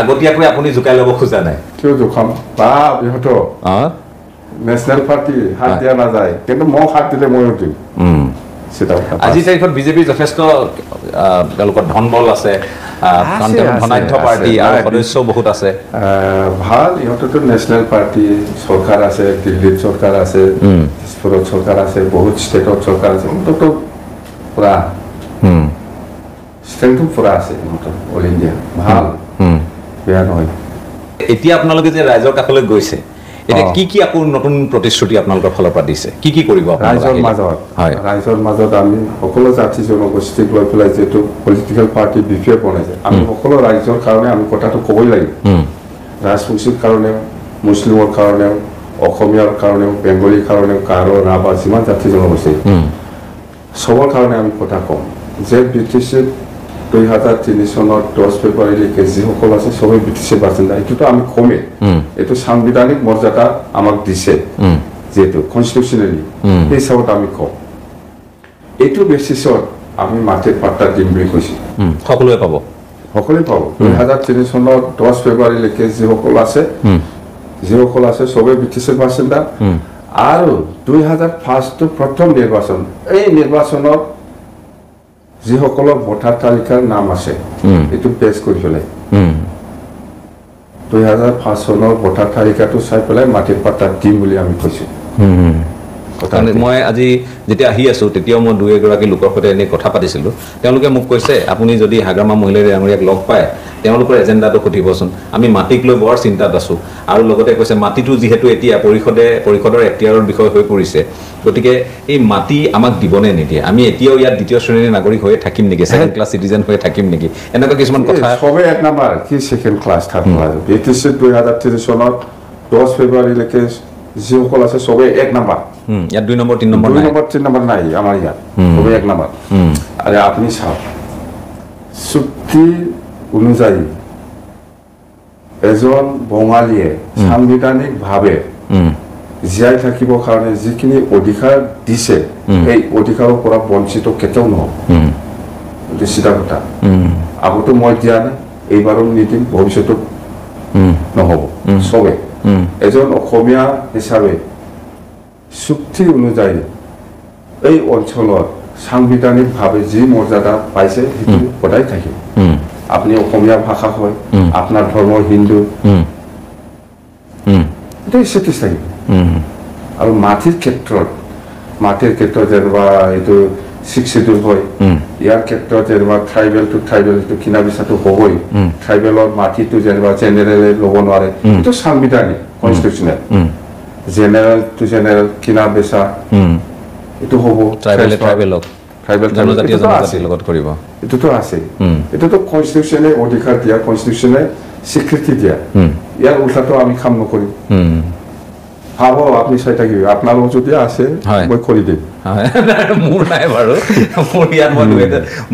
আগতীয়াকৈ আপুনি জুকাই ল'ব খোজা নাই কিয় জুকাম বা ইহঁত নেশ্যনেল পাৰ্টি হাত দিয়া নাযায় কিন্তু মোক হাত দিলে ময়ো দিম আজি তাৰিখত বিজেপি যথেষ্ট তেওঁলোকৰ ধন বল আছে ধনাঢ্য পাৰ্টি আৰু সদস্য বহুত আছে ভাল ইহঁততো নেশ্যনেল পাৰ্টি চৰকাৰ আছে দিল্লীত চৰকাৰ আছে দিছপুৰত চৰকাৰ আছে বহুত ষ্টেটত চৰকাৰ আছে ইহঁততো পুৰা ষ্ট্ৰেংথ পুৰা আছে ইহঁতৰ অল ইণ্ডিয়া ভাল বেয়া নহয় এতিয়া আপোনালোকে যে ৰাইজৰ কাষলৈ গৈছে এতিয়া কি আকৌ নতুন প্ৰতিশ্ৰুতি আপোনালোকৰ ফালৰ পৰা দিছে কি কৰিব ৰাইজৰ মাজত আমি সকলো জাতি জনগোষ্ঠীক লৈ পেলাই যেটো পলিটিকেল পাৰ্টি বিফে বনাইছে আমি সকলো ৰাইজৰ কাৰণে আমি কথাটো ক'বই লাগিব ৰাজবংশীৰ কাৰণে মুছলিমৰ কাৰণে অসমীয়াৰ কাৰণে বেংগলীৰ কাৰণে কাৰো ৰাভা যিমান জাতি জনগোষ্ঠী সবৰ কাৰণে আমি কথা কম যে ব্ৰিটিছে 2003 চনৰ 10 ফেব্ৰুৱাৰীলৈকে যিসকল আছে সবেই ব্ৰিটিছৰ বাসিন্দা এইটোতো আমি কমে এইটো সাংবিধানিক মৰ্যাদা আমাক দিছে যেটো কনস্টিটিউশনালি এই হিচাপত আমি কম এইটো বেচিছত আমি মাটিৰ পাট্টা দিম বুলি কৈছো সকলোৱে পাব 2003 চনৰ 10 ফেব্ৰুৱাৰীলৈকে যিসকল আছে সবেই ব্ৰিটিছৰ বাসিন্দা আৰু 2005 টো প্ৰথম নিৰ্বাচন এই নিৰ্বাচনত যিসকলৰ ভোটাৰ তালিকাৰ নাম আছে এটো পেছ কৰি পেলাই 2005 চনৰ ভোটাৰ তালিকাটো চাই পেলাই মাটিৰ পাট্টা দিম বুলি আমি কৈছো মই আজি যেতিয়া আহি আছো তেতিয়াও মই দুই এগৰাকী লোকৰ সৈতে এনে কথা পাতিছিলো তেওঁলোকে মোক কৈছে আপুনি যদি হাগ্ৰামা মহিলাৰ আঙুৰিয়াক লগ পায় তেওঁলোকৰ এজেন্ডাটো সুধিবচোন আমি মাটিক লৈ বৰ চিন্তাত আছো আৰু লগতে কৈছে মাটিটো যেহেতু এতিয়া পৰিষদৰ এখতিয়াৰৰ বিষয় হৈ পৰিছে গতিকে এই মাটি আমাক দিবনে নিদিয়ে আমি এতিয়াও ইয়াত দ্বিতীয় শ্ৰেণীৰ নাগৰিক হৈ থাকিম নেকি সেকেন্ড ক্লাছ সিটিজেন হৈ থাকিম নেকি এনেকুৱা কিছুমান কথা সবে এক নম্বৰ কি সেকেন্ড ক্লাছ থাকিব ব্ৰিটিছ 2003 চনত 10 ফেব্ৰুৱাৰীলৈকে যিসকল আছে সবে এক নম্বৰ ইয়াত 2 নম্বৰ 3 নম্বৰ নাই আমাৰ ইয়াত সবে এক নম্বৰ আৰু আপুনি চাওক চুক্তি অনুযায়ী এজন বঙালীয়ে সাংবিধানিক ভাৱে জীয়াই থাকিবৰ কাৰণে যিখিনি অধিকাৰ দিছে এই অধিকাৰৰ পৰা বঞ্চিত কেতিয়াও নহব চিধা কথা আগতো মই দিয়া নাই এইবাৰো নিদিম ভৱিষ্যতত নহব সবে এজন অসমীয়া হিচাপে চুক্তি অনুযায়ী এই অঞ্চলত সাংবিধানিক ভাৱে যি মৰ্যাদা পাইছে সেইটো সদায় থাকিব আপনি অসমীয়া ভাষা হয় আপনাৰ ধৰ্ম হিন্দু এটাই সেটিস থাকিব আৰু মাটিৰ ক্ষেত্ৰত যেনিবা এইটো 6 শিডিউল হয় ইয়াৰ ক্ষেত্ৰত যেনিবা ট্ৰাইবেল টু ট্ৰাইবেল এইটো কিনা বিচাটো হ'বই ট্ৰাইবেলৰ মাটিটো যেনিবা জেনেৰেলে ল'ব নোৱাৰে এইটো সাংবিধানিক কনষ্টিটিউচনেল জেনেৰেল টু জেনেৰেল কিনা বেচা এইটো হ'ব ট্ৰাইবেল জনজাতীয় লগত কৰিব এটোতো আছে এটোতো কনষ্টিটিউচনে অধিকাৰ দিয়া কনষ্টিটিউচনে স্বীকৃতি দিয়া ইয়াৰ উল্টাটো আমি কাম নকৰিম ভাবো আপনি চাই থাকিব আপনাৰ যদি আছে মই কৰি দিম মোৰ নাই বাৰু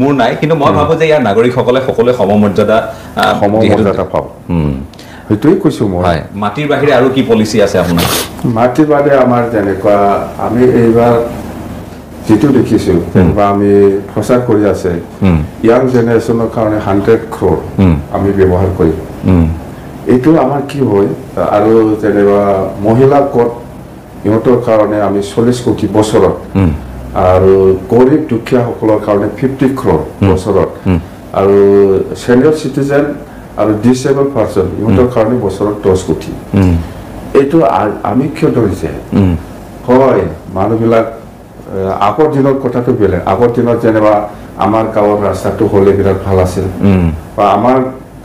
মোৰ নাই কিন্তু মই ভাবো যে ইয়াৰ নাগৰিকসকলে সকলোৱে সমমৰ্যাদা পাব সেইটোৱেই কৈছো মই মাটিৰ বাহিৰে আৰু কি পলিচি আছে আপোনাৰ মাটিৰ বাহিৰে আমাৰ যেনেকুৱা আমি এইবাৰ যেটো দেখিছো যেনিবা আমি প্ৰচাৰ কৰি আছে ইয়াং জেনেৰেশ্যনৰ কাৰণে 100 crore আমি ব্যৱহাৰ কৰিম এইটো আমাৰ কি হয় আৰু যেনিবা মহিলা কোট ইহঁতৰ কাৰণে আমি 40 কোটি বছৰত আৰু গৰীব দুখীয়া সকলৰ কাৰণে 50 crore বছৰত আৰু সিনিয়ৰ সিটিজেন আৰু ডিসেবল পাৰসন ইহঁতৰ কাৰণে বছৰত 10 কোটি এইটো আমি কিয় ধৰিছে হয় মানুহবিলাক আগৰ দিনৰ কথাটো বেলেগ আগৰ দিনত যেনিবা আমাৰ গাঁৱৰ ৰাস্তাটো হ'লে বিৰাট ভাল আছিল বা আমাৰ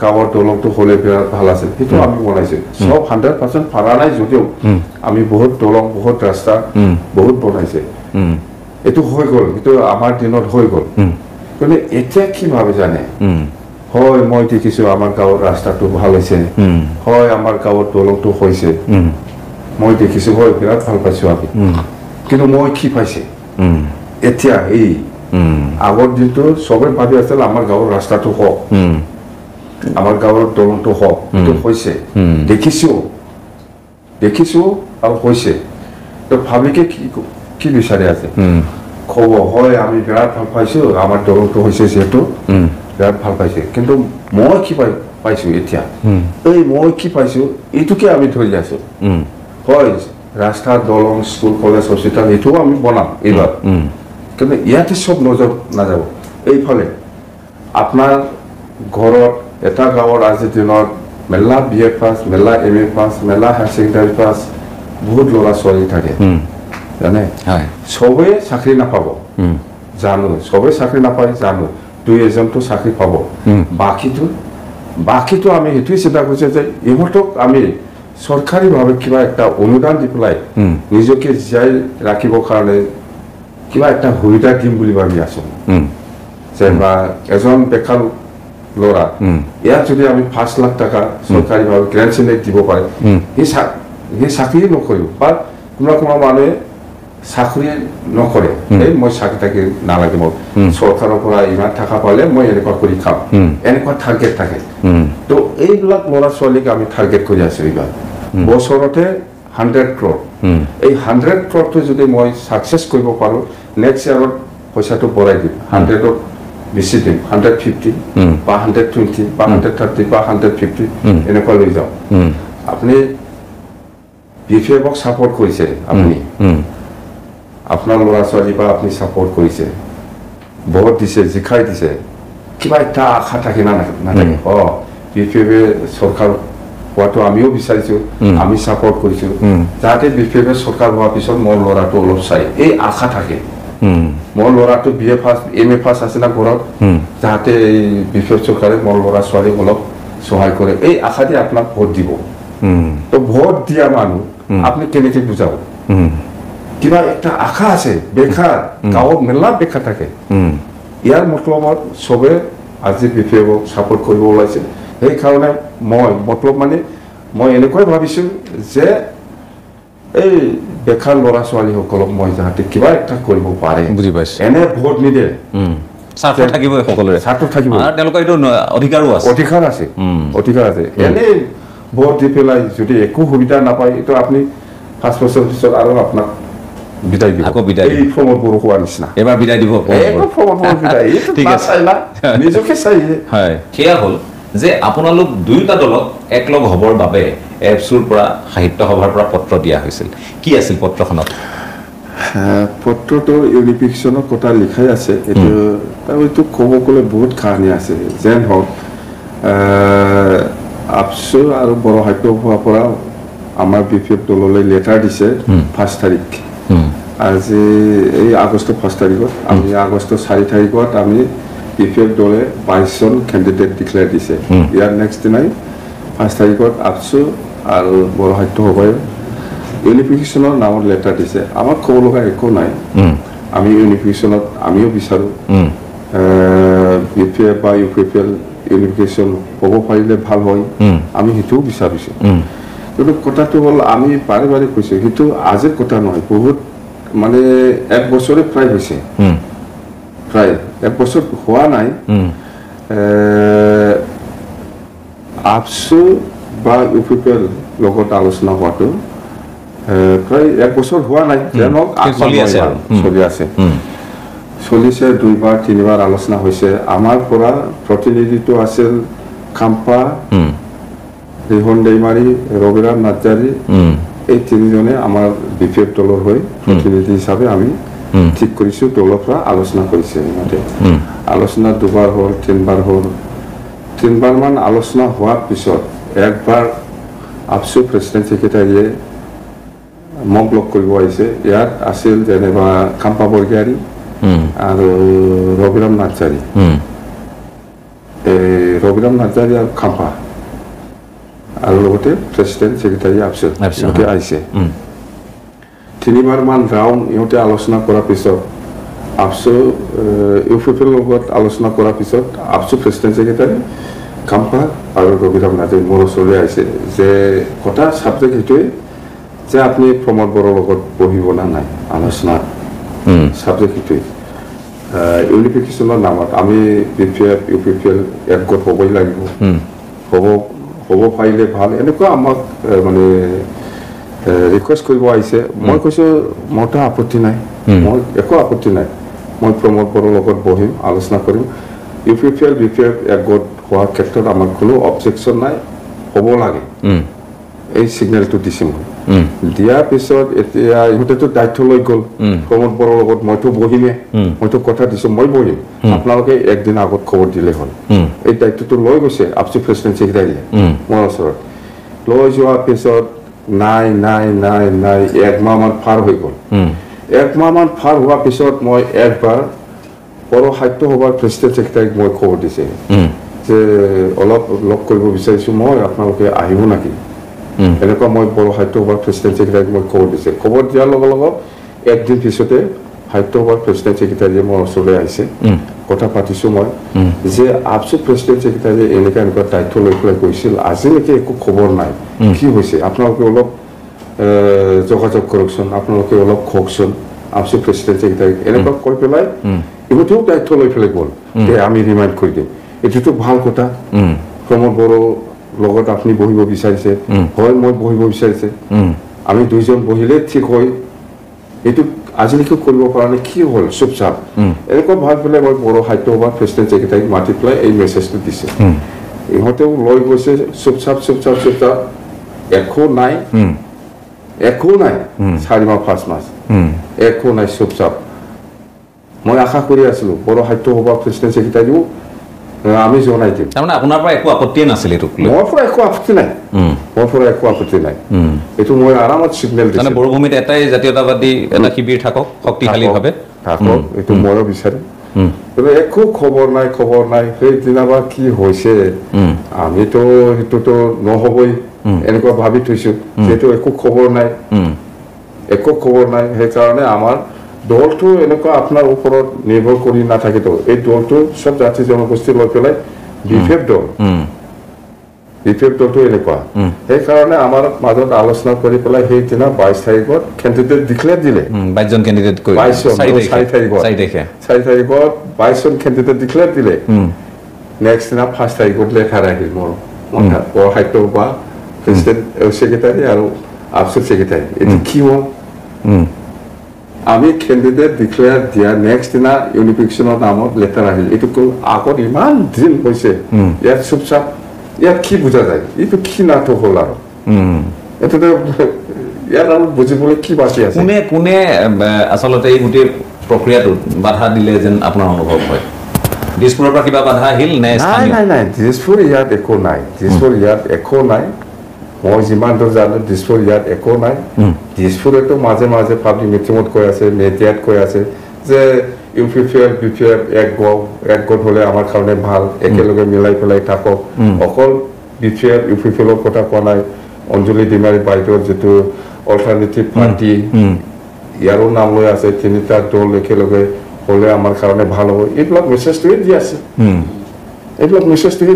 গাঁৱৰ দলংটো হ'লে বিৰাট ভাল আছিল সেইটো আমি বনাইছো সব 100% পাৰা নাই যদিও আমি বহুত দলং বহুত ৰাস্তা বহুত বনাইছে এইটো হৈ গ'ল কিন্তু আমাৰ দিনত হৈ গ'ল কিন্তু এতিয়া কি ভাবে জানে হয় মই দেখিছোঁ আমাৰ গাঁৱৰ ৰাস্তাটো ভাল হৈছে হয় আমাৰ গাঁৱৰ দলংটো হৈছে মই দেখিছোঁ হয় বিৰাট ভাল পাইছোঁ আমি কিন্তু মই কি পাইছে এতিয়া এই আগৰ দিনটো চবে ভাবি আছিল আমাৰ গাঁৱৰ ৰাস্তাটো হওক আমাৰ গাঁৱৰ দলংটো হওক এইটো হৈছে দেখিছোঁ আৰু হৈছে তো ভাবিকে কি বিচাৰি আছে খব হয় আমি বিৰাট ভাল পাইছোঁ আমাৰ দলংটো হৈছে যিহেতু বিৰাট ভাল পাইছে কিন্তু মই কি পাইছোঁ এতিয়া এই মই কি পাইছোঁ এইটোকে আমি ধৰি আছোঁ হয় ৰাস্তা দলং স্কুল কলেজ হস্পিটেল এইটোও আমি বনাম এইবাৰ কিন্তু ইয়াতে চব নজৰ নাযাব এইফালে আপোনাৰ ঘৰত এটা গাঁৱৰ আজিৰ দিনত মেলা BA পাছ মেলা MA পাছ মেলা হায়াৰ ছেকেণ্ডাৰী পাছ বহুত ল'ৰা ছোৱালী থাকে জানে চবেই চাকৰি নাপাব জানো চবেই চাকৰি নাপায় জানো দুই এজনটো চাকৰি পাব বাকীটো আমি সেইটোৱে চিন্তা কৰিছোঁ যে ইহঁতক আমি চৰকাৰীভাৱে কিবা এটা অনুদান দি পেলাই নিজকে জীয়াই ৰাখিবৰ কাৰণে কিবা এটা সুবিধা দিম বুলি ভাবি আছোঁ যে বা এজন বেকাৰ ল'ৰা ইয়াত যদি আমি 5 লাখ টকা চৰকাৰীভাৱে গ্ৰেণ্ট চেনেল দিব পাৰে সেই চাকৰি নকৰিব বা কোনোবা মানুহে চাকৰি নকৰে এই মই চাকৰি তাকৰি নালাগে মোক চৰকাৰৰ পৰা ইমান টকা পালে মই এনেকুৱা কৰি খাম এনেকুৱা টাৰ্গেট থাকে তো এইবিলাক ল'ৰা ছোৱালীক আমি টাৰ্গেট কৰি আছোঁ এইবাৰ বছৰতে 100 crore এই 100 crore যদি মই সাকসেস কৰিব পাৰোঁ নেক্সট ইয়াৰত পইচাটো বঢ়াই দিম 100ত বেছি দিম 150 বা 120 বা 130 বা 150 এনেকুৱা লৈ যাওঁ আপুনি বিফেবক সাপোৰ্ট কৰিছে আপুনি আপোনাৰ ল'ৰা ছোৱালী বা আপুনি সাপোৰ্ট কৰিছে বহুত দিছে জিকাই দিছে কিবা এটা আশা থাকে না নাথাকে বিফেবে চৰকাৰ হোৱাটো আমিও বিচাৰিছোঁ আমি সাপোৰ্ট কৰিছোঁ যাতে বিফেবে চৰকাৰ হোৱাৰ পিছত মোৰ ল'ৰাটো অলপ চাই এই আশা থাকে মোৰ ল'ৰাটো BA পাছ MA পাছ আছে না ঘৰত যাতে এই বিফেব চৰকাৰে মোৰ ল'ৰা ছোৱালী অলপ সহায় কৰে এই আশা দি আপোনাক ভোট দিব তো ভোট দিয়া মানুহ আপনি কেনেকৈ বুজাব কিবা একটা আশা আছে বেকাৰ গাঁৱত মেলা বেকাৰ থাকে ইয়াৰ মতলবত চবে আজি বিফেবক সাপোৰ্ট কৰিব ওলাইছে সেইকাৰণে মতলব মানে মই এনেকৈ ভাবিছোঁ যে এই বেকাৰ ল'ৰা ছোৱালীসকলক মই যাতে কিবা এটা কৰিব পাৰে বুজি পাইছোঁ এনে ভোট নিদে স্বাৰ্থ থাকিব সকলোৰে স্বাৰ্থ থাকিব তেওঁলোকৰ এইটো অধিকাৰ আছে এনে ভোট দি পেলাই যদি একো সুবিধা নাপায় এইটো আপুনি 5 বছৰ পিছত আৰু আপোনাক বিদায় দিব এই ফৰ্মত বড়ো হোৱাৰ নিচিনা এবাৰ বিদায় দিব ঠিক আছে নিজকে চাই হয় সেয়া হ'ল যে আপোনালোক দুয়োটা দলক একলগ হ'বৰ বাবে এপছৰ পৰা সাহিত্য সভাৰ পৰা পত্ৰ দিয়া হৈছিল কি আছিল পত্ৰখনত পত্ৰটো ইউনিফিকেশ্যনৰ কথা লিখাই আছে এইটো ক'ব গ'লে বহুত কাহিনী আছে যেন হওক আপছু আৰু বড়ো সাহিত্য সভাৰ পৰা আমাৰ বিফেব দললৈ লেটাৰ দিছে 5 তাৰিখ আজি এই আগষ্ট 1 তাৰিখত আমি আগষ্ট 4 তাৰিখত আমি বিফেব দলে 22 জন কেণ্ডিডেট ডিক্লেয়াৰ দিছে ইয়াৰ নেক্সট দিনাই 5 তাৰিখত আপছু আৰু বড়ো সাহিত্য সভাই ইউনিফিকেশ্যনৰ নামত লেটাৰ দিছে আমাক ক'ব লগা একো নাই আমি ইউনিফিকেশ্যনত আমিও বিচাৰোঁ বিফেব বা ইউপিপিএল ইউনিফিকেশ্যন হ'ব পাৰিলে ভাল হয় আমি সেইটোও বিচাৰিছোঁ কিন্তু কথাটো হ'ল আমি বাৰে বাৰে কৈছোঁ সেইটো আজিৰ কথা নহয় বহুত মানে 1 বছৰে প্ৰায় হৈছে প্ৰায় 1 বছৰ হোৱা নাই আপছু বা ইউপিপিএল লগত আলোচনা হোৱাটো প্ৰায় 1 বছৰ হোৱা নাই চলিছে 2বাৰ 3বাৰ আলোচনা হৈছে আমাৰ পৰা প্ৰতিনিধিত্ব আছিল কাম্পা ৰিহন দৈমাৰী ৰবিৰাম নাৰ্জাৰী এই তিনিজনে আমাৰ বিফেব দলৰ হৈ প্ৰতিনিধি হিচাপে আমি ঠিক কৰিছোঁ দলৰ পৰা আলোচনা কৰিছে ইহঁতে আলোচনা 2বাৰ হ'ল 3বাৰ হ'ল 3বাৰ মান আলোচনা হোৱাৰ পিছত একবাৰ আপছু প্ৰেচিডেণ্ট ছেক্ৰেটাৰীয়ে মোক লগ কৰিব আহিছে ইয়াত আছিল যেনিবা কাম্পা বৰগিয়াৰী আৰু ৰবিৰাম নাৰ্জাৰী ৰবিৰাম নাৰ্জাৰী আৰু কাম্পা আৰু লগতে প্ৰেচিডেণ্ট ছেক্ৰেটাৰী আপছু আহিছে 3বাৰ মান ৰাউণ্ড ইহঁতে আলোচনা কৰাৰ পিছত আপসু ইউপিপিৰ লগত আলোচনা কৰাৰ পিছত আপসু প্ৰেচিডেণ্ট ছেক্ৰেটাৰী কাম্পা আৰু ৰবিৰাম নাথে মোৰ ওচৰলৈ আহিছে যে কথা ছাবজেক্ট এইটোৱে যে আপুনি প্ৰমোদ বড়োৰ লগত বহিব না নাই আলোচনা ছাবজেক্ট এইটোৱে ইউনিফিকেশ্যনৰ নামত আমি BPF UPPL একগোট হ'বই লাগিব হ'ব পাৰিলে ভাল এনেকুৱা আমাক মানে ৰিকুৱেষ্ট কৰিব আহিছে মই কৈছোঁ মোৰতো আপত্তি নাই মই একো আপত্তি নাই মই প্ৰমোদ বড়োৰ লগত বহিম আলোচনা কৰিম UPPL BPF একগোট হোৱাৰ ক্ষেত্ৰত আমাৰ কোনো অবজেকশ্যন নাই হ'ব লাগে এই সিগনেলটো দিছে মই দিয়াৰ পিছত এতিয়া ইহঁতেতো দায়িত্ব লৈ গ'ল প্ৰমোদ বড়োৰ লগত মইতো বহিমে মইতো কথা দিছোঁ মই বহিম আপোনালোকে একদিন আগত খবৰ দিলে হ'ল এই দায়িত্বটো লৈ গৈছে আপচি প্ৰেচিডেণ্ট ছেক্ৰেটাৰীয়ে মোৰ ওচৰত লৈ যোৱাৰ পিছত নাই একমাহমান পাৰ হৈ গ'ল একমাহমান পাৰ হোৱাৰ পিছত মই একবাৰ বড়ো সাহিত্য সভাৰ প্ৰেচিডেণ্ট ছেক্ৰেটাৰীক মই খবৰ দিছে যে অলপ লগ কৰিব বিচাৰিছোঁ মই আপোনালোকে আহিব নেকি এনেকুৱা মই বড়ো সাহিত্য সভাৰ প্ৰেচিডেণ্ট ছেক্ৰেটাৰীক মই খবৰ দিছে খবৰ দিয়াৰ লগে লগে একদিন পিছতে সাহিত্য সভাৰ প্ৰেচিডেণ্ট ছেক্ৰেটাৰীয়ে মোৰ ওচৰলৈ আহিছে কথা পাতিছোঁ মই যে আপচু প্ৰেচিডেণ্ট ছেক্ৰেটাৰীয়ে এনেকুৱা দায়িত্ব লৈ পেলাই কৈছিল আজিলৈকে একো খবৰ নাই কি হৈছে আপোনালোকে অলপ যোগাযোগ কৰকচোন আপোনালোকে অলপ কওকচোন আপচু প্ৰেচিডেণ্ট ছেক্ৰেটাৰীক এনেকুৱা কৈ পেলাই ইহঁতেও দায়িত্ব লৈ পেলাই গ'ল যে আমি ৰিমাইণ্ড কৰি দিম এইটোতো ভাল কথা প্ৰমোদ বড়োৰ লগত আপুনি বহিব বিচাৰিছে হয় মই বহিব বিচাৰিছে আমি দুইজন বহিলে ঠিক হয় এইটো আজিলৈকে কৰিব পৰা নাই কি হ'ল চুপচাপ এনেকুৱা ভাবি পেলাই মই বড়ো সাহিত্য সভাৰ প্ৰেচিডেণ্ট ছেক্ৰেটাৰীক মাতি পেলাই এই মেছেজটো দিছে ইহঁতেও লৈ গৈছে চুপচাপ একো নাই 4 মাহ 5 মাহ একো নাই চুপচাপ মই আশা কৰি আছিলোঁ বড়ো সাহিত্য সভাৰ প্ৰেচিডেণ্ট ছেক্ৰেটাৰীও আমি জনাই দিম তাৰমানে আপোনাৰ পৰা একো আপত্তিয়ে নাছিল এইটো মোৰ পৰা একো আপত্তি নাই এইটো মই আৰামত সিগনেল দিছোঁ বড়ো ভূমিত এটাই জাতীয়তাবাদী এটা শিবিৰ থাকক শক্তিশালীভাৱে থাকক এইটো ময়ো বিচাৰিম একো খবৰ নাই সেইদিনা বা কি হৈছে আমিতো সেইটোতো নহ'বই এনেকুৱা ভাবি থৈছোঁ যিহেতু একো খবৰ নাই সেইকাৰণে আমাৰ দলটো এনেকুৱা আপোনাৰ ওপৰত নিৰ্ভৰ কৰি নাথাকেতো এই দলটো সব জাতি জনগোষ্ঠী লৈ পেলাই BPF দলটো এনেকুৱা সেইকাৰণে আমাৰ মাজত আলোচনা কৰি পেলাই সেইদিনা 22 তাৰিখত কেণ্ডিডেট ডিক্লেয়াৰ দিলে 22 জন কেণ্ডিডেট 4 তাৰিখত 22 জন কেণ্ডিডেট ডিক্লেয়াৰ দিলে নেক্সট দিনা 5 তাৰিখত লেটাৰ আহিল মোৰ বড়ো সাহিত্য সভা প্ৰেচিডেণ্ট ছেক্ৰেটাৰী আৰু আপচু ছেক্ৰেটাৰী এইটো কি হ'ল আমি কেণ্ডিডেট ডিক্লেয়াৰ দিয়া নেক্সট দিনা ইউনিফিকেশ্যনৰ নামত লেটাৰ আহিল এইটো আগত ইমান দিন হৈছে ইয়াত চুপচাপ ইয়াত কি বুজা যায় এইটো কি নাটক হ'ল আৰু এইটোতো ইয়াত আৰু বুজিবলৈ কি বাকী আছে কোনে আচলতে এই গোটেই প্ৰক্ৰিয়াটোত বাধা দিলে যেন আপোনাৰ অনুভৱ হয় দিছপুৰৰ পৰা কিবা বাধা আহিল নে নাই দিছপুৰ ইয়াত একো নাই মই যিমান দূৰ জানো দিছপুৰ ইয়াত একো নাই দিছপুৰেতো মাজে পাব্লিক মিটিঙত কৈ আছে মেডিয়াত কৈ আছে যে UPPL BPF একগোট হ'লে আমাৰ কাৰণে ভাল একেলগে মিলাই পেলাই থাকক অকল BPF UPPL কথা কোৱা নাই অঞ্জলি ডিমাৰী বাইদেউৰ যিটো অল্টাৰনেটিভ পাৰ্টি ইয়াৰো নাম লৈ আছে 3টা দল একেলগে হ'লে আমাৰ কাৰণে ভাল হ'ব এইবিলাক মেছেজটোৱে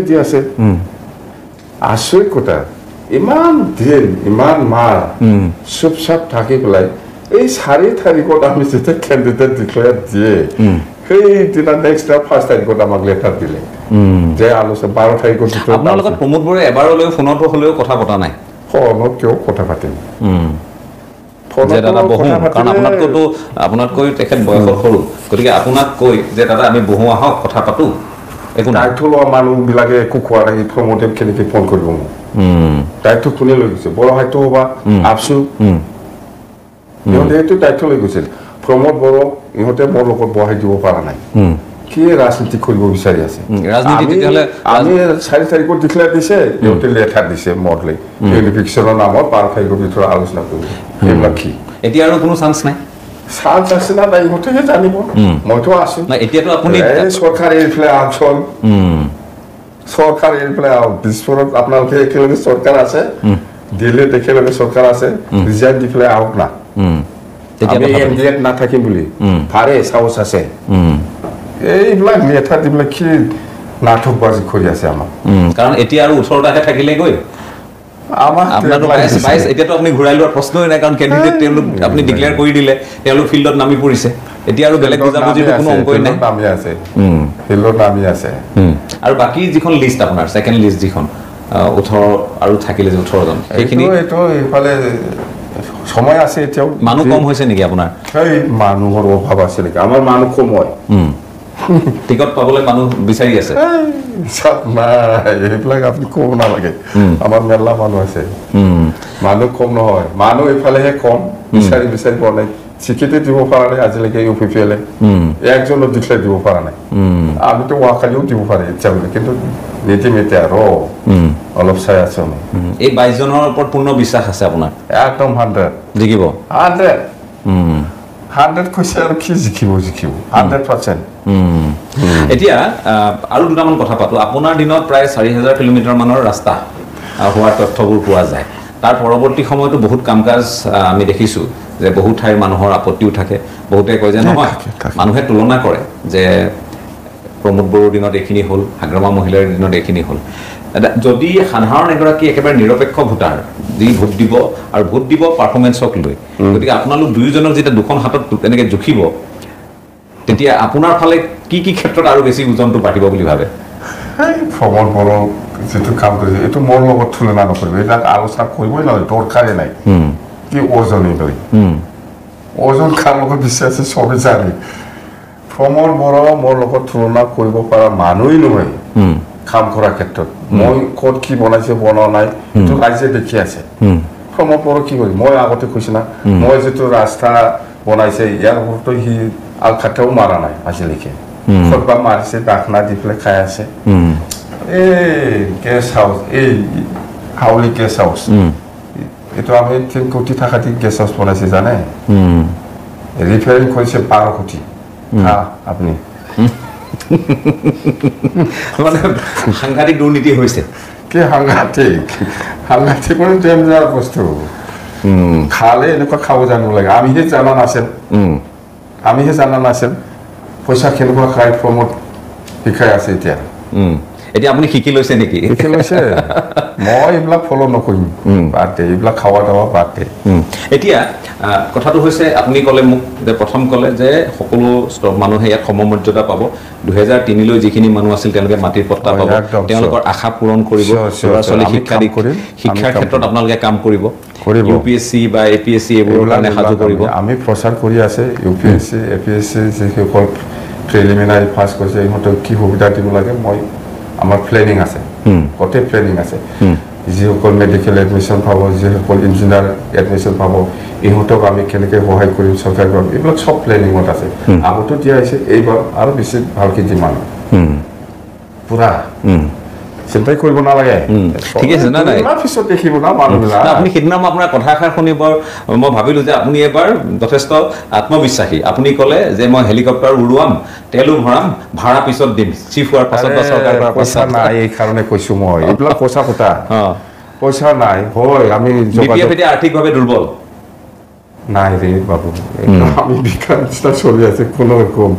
দি আছে আচৰিত কথা ইমান দিন ইমান মাহ চুপচাপ থাকি পেলাই এই 4 তাৰিখত আমি যেতিয়া কেণ্ডিডেট ডিক্লেয়াৰ দিয়ে সেইদিনা নেক্সট 1 তাৰিখত আমাক লেটাৰ দিলে যে আলোচনা 12 তাৰিখত আপোনাৰ লগত প্ৰমোদ বড়োৱে এবাৰলৈ ফোনতো হ'লেও কথা পতা নাই ফোনত কিয় কথা পাতিম যে দাদা বহু কাৰণ আপোনাতকৈ তেখেত বয়সত সৰু গতিকে আপোনাক কৈ যে দাদা আমি বহু আহক কথা পাতো একো দায়িত্ব লোৱা মানুহবিলাকে একো কোৱা নাই প্ৰমোদে কেনেকৈ ফোন কৰিব মোক দায়িত্ব কোনে লৈ গৈছে বড়ো সাহিত্য সভা আপচু ইহঁতে এইটো দায়িত্ব লৈ গৈছিল প্ৰমোদ বড়ো ইহঁতে মোৰ লগত বহাই দিব পৰা নাই কি ৰাজনীতি কৰিব বিচাৰি আছে আমি 4 তাৰিখত ডিক্লেয়াৰ দিছে ইহঁতে লেটাৰ দিছে মডলৈ ইউনিফিকেশ্যনৰ নামত 12 তাৰিখৰ ভিতৰত আলোচনা কৰিব এইবিলাক কি এতিয়া আৰু কোনো চান্স নাই চান্স আছে না নাই ইহঁতেহে জানিব মইতো আছো এতিয়াতো আপুনি চৰকাৰ এৰি পেলাই আচল চৰকাৰ এৰি পেলাই দিছপুৰত আপোনালোকে একেলগে চৰকাৰ আছে দিল্লীত একেলগে চৰকাৰ আছে ৰিজাইন দি পেলাই আহক না আমি এনডিএত নাথাকিম বুলি ভাৰে চাউচ আছে এইবিলাক লেঠা দিবিলাক কি নাটক বাজি কৰি আছে আমাক কাৰণ এতিয়া আৰু 18টাহে থাকিলে গৈ আপোনাৰতো 22 এতিয়াতো আপুনি ঘূৰাই লোৱাৰ প্ৰশ্নই নাই কাৰণ কেণ্ডিডেট তেওঁলোক আপুনি ডিক্লেয়াৰ কৰি দিলে তেওঁলোক ফিল্ডত নামি পৰিছে এতিয়া আৰু বেলেগ বুজাবুজিৰ কোনো অংকই নাই নামি আছে ফিল্ডত নামি আছে আৰু বাকি যিখন লিষ্ট আপোনাৰ সেকেন্ড লিষ্ট যিখন 18 আৰু থাকিলে যে 18 জন সেইখিনি এইটো ইফালে সময় আছে এতিয়াও মানুহ কম হৈছে নেকি আপোনাৰ এই মানুহৰ অভাৱ আছে নেকি আমাৰ মানুহ কম হয় টিকট পাবলৈ মানুহ বিচাৰি আছে সব নাই এইবিলাক আপুনি কম নালাগে আমাৰ মেলা মানুহ আছে মানুহ কম নহয় মানুহ এইফালেহে কম বিচাৰি পোৱা নাই স্বীকৃতি দিব পৰা নাই আজিলৈকে ইউপিপিএলে একজনৰ দিলে দিব পৰা নাই আমিতো ৱাকালিও দিব পাৰে ইচ্ছা বুলি কিন্তু নীতিমতে আৰু অলপ চাই আছো আমি এই 22 জনৰ ওপৰত পূৰ্ণ বিশ্বাস আছে আপোনাৰ একদম 100 জিকিব 100 কৈছে আৰু কি জিকিব 100% এতিয়া আৰু দুটামান কথা পাতো আপোনাৰ দিনত প্ৰায় 4000 কিলোমিটাৰ মানৰ ৰাস্তা হোৱাৰ তথ্যবোৰ পোৱা যায় তাৰ পৰৱৰ্তী সময়তো বহুত কামকাজ আমি দেখিছো যে বহুত ঠাইৰ মানুহৰ আপত্তিও থাকে বহুতে কয় যে নহয় মানুহে তুলনা কৰে যে প্ৰমোদ বড়োৰ দিনত এখিনি হল হাগ্ৰামা মহিলাৰ দিনত এখিনি হল যদি সাধাৰণ এগৰাকী একেবাৰে নিৰপেক্ষ ভোটাৰ যি ভোট দিব আৰু ভোট দিব পাৰফৰমেন্সক লৈ গতিকে আপোনালোক দুইজনক যেতিয়া দুখন হাতত এনেকৈ জুখিব তেতিয়া আপোনাৰ ফালে কি ক্ষেত্ৰত আৰু বেছি ওজনটো বাঢ়িব বুলি ভাবে প্ৰমোদ বড়ো যেটো কাম কৰিছে এটো মোৰ লগত তুলনা নকৰিব এটা আলোচনা কৰিবই নহয় দৰকাৰে নাই কি ওজন এইটো ওজন কাম লগত বিশ্বাস সবে জানে প্ৰমোদ বড়ো মোৰ লগত তুলনা কৰিব পৰা মানুহেই নহয় কাম কৰাৰ ক্ষেত্ৰত মই ক'ত কি বনাইছে বনোৱা নাই তো ৰাইজে দেখি আছে প্ৰমোদ বড়ো কি কৰি মই আগতে কৈছো না মই যেটো ৰাস্তা বনাইছে ইয়াৰ ওপৰতো হি আল খাটাও মাৰা নাই আজিলৈকে খৰবা মাৰিছে দাখনা দি পেলাই খাই আছে এই গেষ্ট হাউস এই হাউলি গেষ্ট হাউস এটো আমি 3 কোটি টাকা দি গেষ্ট হাউস বনাইছে জানে রিপেয়ারিং করেছে 12 কোটি হ্যাঁ আপনি মানে সাংঘাতিক দুর্নীতি হয়েছে কি সাংঘাতিক মানে ডেঞ্জার বস্তু খালে এনেকুৱা খাব জানিব লাগে আমিহে জানা নাছিল পইচা কেনেকুৱা খাই প্ৰমোদ শিকাই আছে এতিয়া এতিয়া আপুনি শিকি লৈছে নেকি শিকি লৈছে মই এইবিলাক ফলো নকৰিম বাদে এইবিলাক খাওয়া দাওয়া বাদে এতিয়া কথাটো হৈছে আপুনি ক'লে মোক যে প্ৰথম ক'লে যে সকলো মানুহে ইয়াত সমমৰ্যাদা পাব 2003 লৈ যিখিনি মানুহ আছিল তেওঁলোকে মাটিৰ পট্টা পাব তেওঁলোকৰ আশা পূৰণ কৰিব ল'ৰা-ছোৱালী শিক্ষাৰ ক্ষেত্ৰত আপোনালোকে কাম কৰিব ইউপিএসসি বা এপিএসসি এইবোৰৰ কাৰণে সাজু কৰিব আমি প্ৰচাৰ কৰি আছে ইউপিএসসি এপিএসসি যিসকল প্ৰিলিমিনাৰী পাছ কৰিছে ইহঁতক কি সুবিধা দিব লাগে মই আমার প্ল্যানিং আছে কতে প্ল্যানিং আছে যিসকল মেডিকেল এডমিশন পাব যিসকল ইঞ্জিনিয়াৰ এডমিশন পাব ইহঁতক আমি কেনেকৈ সহায় কৰিম চৰকাৰী এইবিলাক সব প্ল্যানিঙত আছে আগতো দিয়া হৈছে এইবাৰ আৰু বেছি ভালকে যিমান পুৰা চিন্তাই কৰিব নালাগে ঠিক আছে না নাই পিছত দেখিব না মানুহবিলাক আপুনি সিদিনা আপোনাৰ কথাষাৰ শুনিব মই ভাবিলো যে আপুনি এবাৰ যথেষ্ট আত্মবিশ্বাসী আপুনি ক'লে যে মই হেলিকপ্টাৰ উৰুৱাম তেলো ভৰাম ভাড়া পিছত দিম চিফ হোৱাৰ পাছত বা চৰকাৰ কৰাৰ পইচা নাই এই কাৰণে কৈছো মই এইবিলাক পইচা নাই হয় আমি বিপিএফ আৰ্থিকভাৱে দুৰ্বল নাই রে বাবু আমি বিকাশটা চলি আছে কোনো রকম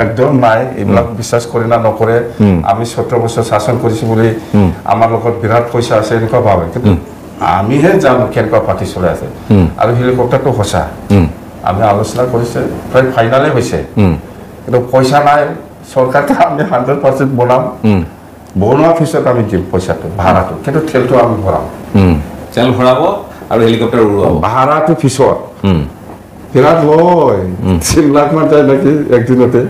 একদম নাই এইবিলাক বিশ্বাস করে না নকরে আমি 17 বছর শাসন করেছি বলে আমার লগত বিরাট পয়সা আছে এনেকুৱা ভাবে কিন্তু আমিহে জানো কেনেকুৱা পাতি চলে আছে আৰু হেলিকপ্টাৰটো হসা আমি আলোচনা কৰিছে প্ৰায় ফাইনালে হৈছে কিন্তু পয়সা নাই সৰকাৰকে আমি 100% বনাম বনোৱাৰ পিছত আমি দিম পয়সাটো ভাড়াটো কিন্তু তেলটো আমি ভৰাম তেল ভৰাব আৰু হেলিকপ্টাৰ উৰুৱাব ভাড়াটো পিছত বিরাট লয় 3 লাখ মান যায় নাকি একদিনতে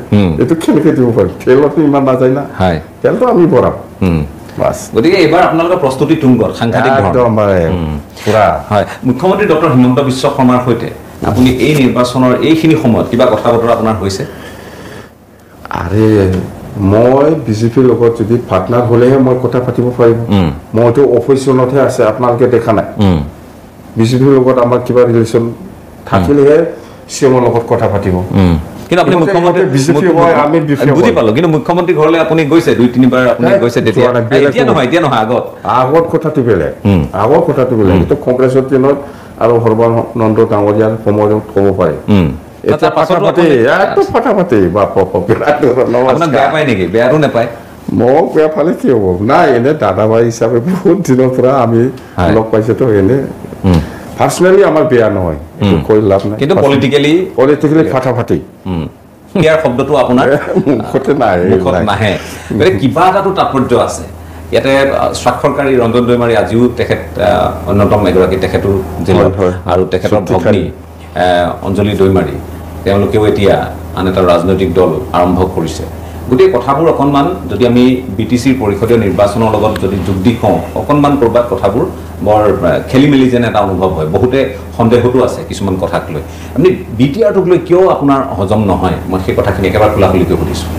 এটো কেনেকৈ দিব পাৰি তেলটো ইমান না যায় না হয় তেলটো আমি ভৰাম বাস গতিকে এবাৰ আপোনালোকৰ প্ৰস্তুতি তুংগত সাংঘাতিক একদম পুৰা হয় মুখ্যমন্ত্ৰী ডক্টৰ হিমন্ত বিশ্ব শৰ্মাৰ সৈতে আপুনি এই নিৰ্বাচনৰ এইখিনি সময়ত কিবা কথা বতৰা আপোনাৰ হৈছে আৰে মই বিজেপিৰ লগত যদি পাৰ্টনাৰ হলেহে মই কথা পাতিব পাৰিম মইতো অফিচনতহে আছে আপোনালোকে দেখা নাই বিজেপিৰ লগত আমাৰ কিবা ৰিলেশ্যন থাকিলেহে সিমৰ লগত কথা পাতিব কিন্তু আপুনি মুখ্যমন্ত্ৰী বিজেপি হয় আমি বুজি পালো কিন্তু মুখ্যমন্ত্ৰী ঘৰলৈ আপুনি গৈছে 2-3 বাৰ আপুনি গৈছে তেতিয়া এতিয়া নহয় আগত কথাটো বেলেগ আগত কথাটো বেলেগ তো কংগ্ৰেছৰ দিনত আৰু সৰ্বানন্দ ডাঙৰীয়াৰ সময়ত ক'ব পাৰে এতিয়া ফাটাফাটি একদম ফাটাফাটি বাপ আপোনাক বেয়া পায় নেকি বেয়াটো নাপায় মোক বেয়া পালে কি হ'ব নাই এনে দাদা ভাই হিচাপে বহুত দিনৰ পৰা আমি লগ পাইছোতো এনে পাৰ্চনেলি আমাৰ বেয়া নহয় এইটো কৈ লাভ নাই কিন্তু পলিটিকেলি ফাটাফাটি ইয়াৰ শব্দটো আপোনাৰ মুখতে নাই নাহে গতিকে কিবা এটাতো তাৎপৰ্য আছে ইয়াতে স্বাক্ষৰকাৰী ৰঞ্জন দৈমাৰী আজিও তেখেত অন্যতম এগৰাকী তেখেতৰ জেলত আৰু তেখেতৰ ভগ্নী অঞ্জলি দৈমাৰী তেওঁলোকেও এতিয়া আন এটা ৰাজনৈতিক দল আৰম্ভ কৰিছে গোটেই কথাবোৰ অকণমান যদি আমি বিটিচিৰ পৰিষদীয় নিৰ্বাচনৰ লগত যদি যোগ দি কওঁ অকণমান ক'ৰবাত কথাবোৰ বৰ খেলি মেলি যেন এটা অনুভৱ হয় বহুতে সন্দেহতো আছে কিছুমান কথাক লৈ আপুনি বিটিআৰটোক লৈ কিয় আপোনাৰ হজম নহয় মই সেই কথাখিনি একেবাৰে খোলাখুলিকৈ সুধিছোঁ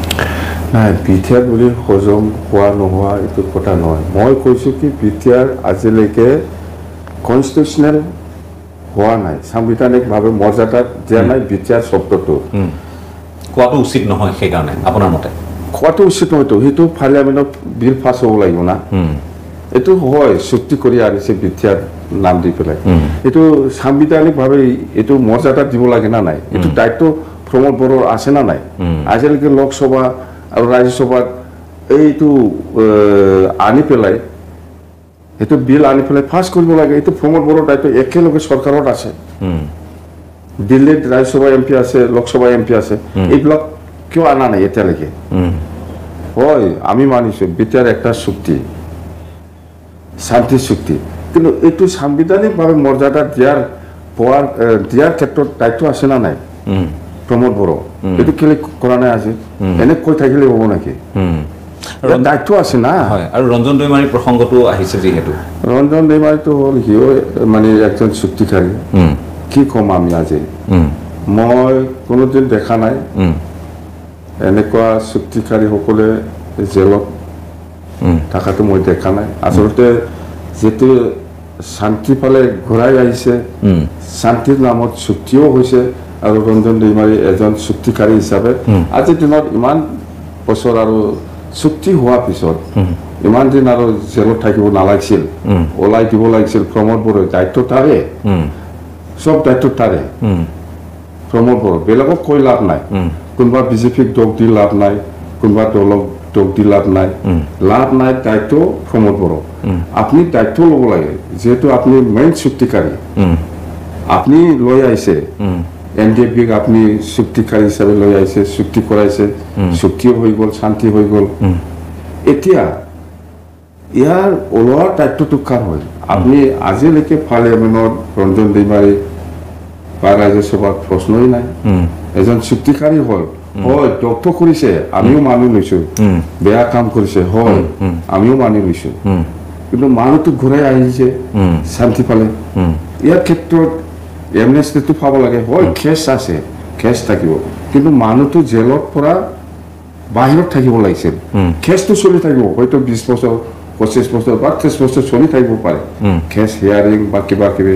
নাই বিটিআৰ বুলি হজম হোৱা নোহোৱা এইটো কথা নহয় মই কৈছোঁ কি বিটিআৰ আজিলৈকে কনষ্টিটিউচনেল হোৱা নাই সাংবিধানিকভাৱে মৰ্যাদা দিয়া নাই বিটিআৰ শব্দটো কোৱাটো উচিত নহয় সেইকাৰণে আপোনাৰ মতে কোৱাটো উচিত নহয়তো সেইটো পাৰ্লিয়ামেণ্টত বিল পাছ হ'ব লাগিব না এইটো হয় চুক্তি কৰি আনিছে বিটিআৰ নাম দি পেলাই এইটো সাংবিধানিকভাৱে এইটো মৰ্যাদা দিব লাগে না নাই এইটো দায়িত্ব প্ৰমোদ বড়োৰ আছে না নাই আজিলৈকে লোকসভা আৰু ৰাজ্যসভাত এইটো আনি পেলাই এইটো বিল আনি পেলাই পাছ কৰিব লাগে এইটো প্ৰমোদ বড়োৰ দায়িত্ব একেলগে চৰকাৰত আছে দিল্লীত ৰাজ্যসভা এমপি আছে লোকসভা এমপি আছে এইবিলাক কিয় আনা নাই এতিয়ালৈকে হয় আমি মানিছোঁ বিটিআৰ একটা চুক্তি শান্তি চুক্তি কিন্তু এইটো সাংবিধানিকভাৱে মৰ্যাদা দিয়াৰ ক্ষেত্ৰত দায়িত্ব আছে না নাই প্ৰমোদ বড়ো এইটো কেলে কৰা নাই আজি এনে কৈ থাকিলে হ'ব নেকি দায়িত্ব আছে না আৰু ৰঞ্জন দৈমাৰী প্ৰসংগটো আহিছে যিহেতু ৰঞ্জন দৈমাৰীটো হ'ল সিও মানে একজন চুক্তিকাৰী কি ক'ম আমি আজি মই কোনোদিন দেখা নাই এনেকুৱা চুক্তিকাৰীসকলে জেলত থকাটো মই দেখা নাই আচলতে যিটো শান্তি পালে ঘূৰাই আহিছে শান্তিৰ নামত চুক্তিও হৈছে আৰু ৰঞ্জন দৈমাৰী এজন চুক্তিকাৰী হিচাপে আজিৰ দিনত ইমান বছৰ আৰু চুক্তি হোৱাৰ পিছত ইমান দিন আৰু জেলত থাকিব নালাগিছিল ওলাই দিব লাগিছিল প্ৰমোদ বড়োৰ দায়িত্ব তাৰে সব দায়িত্ব তাৰে প্ৰমোদ বড়ো বেলেগক কৈ লাভ নাই কোনোবা বিজেপিক দোষ দি লাভ নাই কোনোবা দলক দোষ দি লাভ নাই দায়িত্ব প্ৰমোদ বড়ো আপনি দায়িত্ব ল'ব লাগে যেহেতু আপনি মেইন চুক্তিকাৰী আপনি লৈ আহিছে এনডিএফবিক আপনি চুক্তিকাৰী হিচাপে লৈ আহিছে চুক্তি কৰাইছে চুক্তিও হৈ গ'ল শান্তি হৈ গ'ল এতিয়া ইয়াৰ ওলোৱাৰ দায়িত্বটো কাৰ হয় আপনি আজিলৈকে পাৰ্লিয়ামেণ্টত ৰঞ্জন দৈমাৰী বা ৰাজ্যসভাত প্ৰশ্নই নাই এজন চুক্তিকাৰী হ'ল হয় দক্ষ কৰিছে আমিও মানি লৈছো বেয়া কাম কৰিছে হয় আমিও মানি লৈছো কিন্তু মানুহটো ঘূৰাই আহিছে শান্তি পালে ইয়াৰ ক্ষেত্ৰত এমনেষ্টিটো পাব লাগে হয় কেছ আছে কেছ থাকিব কিন্তু মানুহটো জেলত পৰা বাহিৰত থাকিব লাগিছিল কেছটো চলি থাকিব হয়তো 20 বছৰ 25 বছৰ বা 30 বছৰ চলি থাকিব পাৰে কেছ হিয়াৰিং বা কিবা কিবি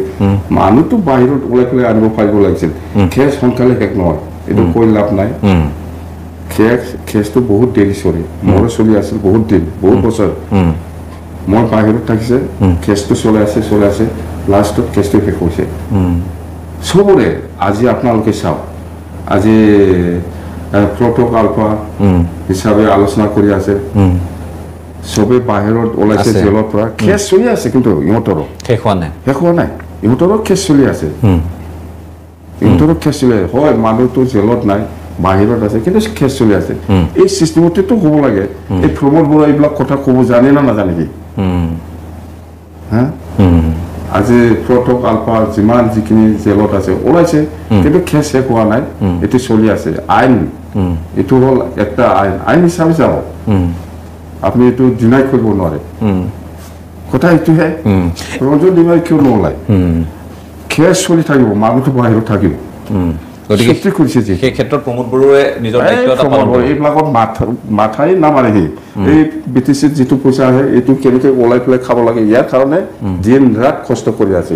মানুহটো বাহিৰত ওলাই পেলাই আনিব পাৰিব লাগিছিল কেছ সোনকালে শেষ নহয় এইটো কৈ লাভ নাই কেছটো বহুত দেৰি চলি মোৰো চলি আছিল বহুত দিন বহুত বছৰ মই বাহিৰত থাকিছে কেছটো চলাই আছে লাষ্টত কেছটো শেষ হৈছে সবৰে আজি আপোনালোকে চাওক আজি প্ৰট'কল হিচাপে আলোচনা কৰি আছে সবে বাহিৰত ওলাইছে জেলৰ পৰা কেছ চলি আছে কিন্তু ইহঁতৰো শেষ হোৱা নাই ইহঁতৰো কেছ চলি আছে হয় মানুহটো জেলত নাই বাহিৰত আছে কিন্তু কেছ চলি আছে এই চিষ্টেমতেতো হ'ব লাগে এই প্ৰমোদ বড়ো এইবিলাক কথা ক'ব জানে না নাজানে কি আজি প্ৰট'কল যিমান যিখিনি জেলত আছে ওলাইছে কিন্তু কেছ শেষ হোৱা নাই এইটো চলি আছে আইন এইটো হ'ল একটা আইন হিচাপে যাব আপনি এইটো ডিনাই কৰিব নোৱাৰে কথা এইটোহে ৰঞ্জন দৈমাৰী কিয় নোলায় কেছ চলি থাকিব মানুহটো বাহিৰত থাকিব গতিকে সেই ক্ষেত্ৰত প্ৰমোদ বড়োৱে নিজৰ দায়িত্ব এটা পালন কৰে এইবিলাকত মাথাই নামাৰেহি এই বিটিচিত যিটো পইচা আহে এইটো কেনেকৈ ওলাই পেলাই খাব লাগে ইয়াৰ কাৰণে দিন ৰাত কষ্ট কৰি আছে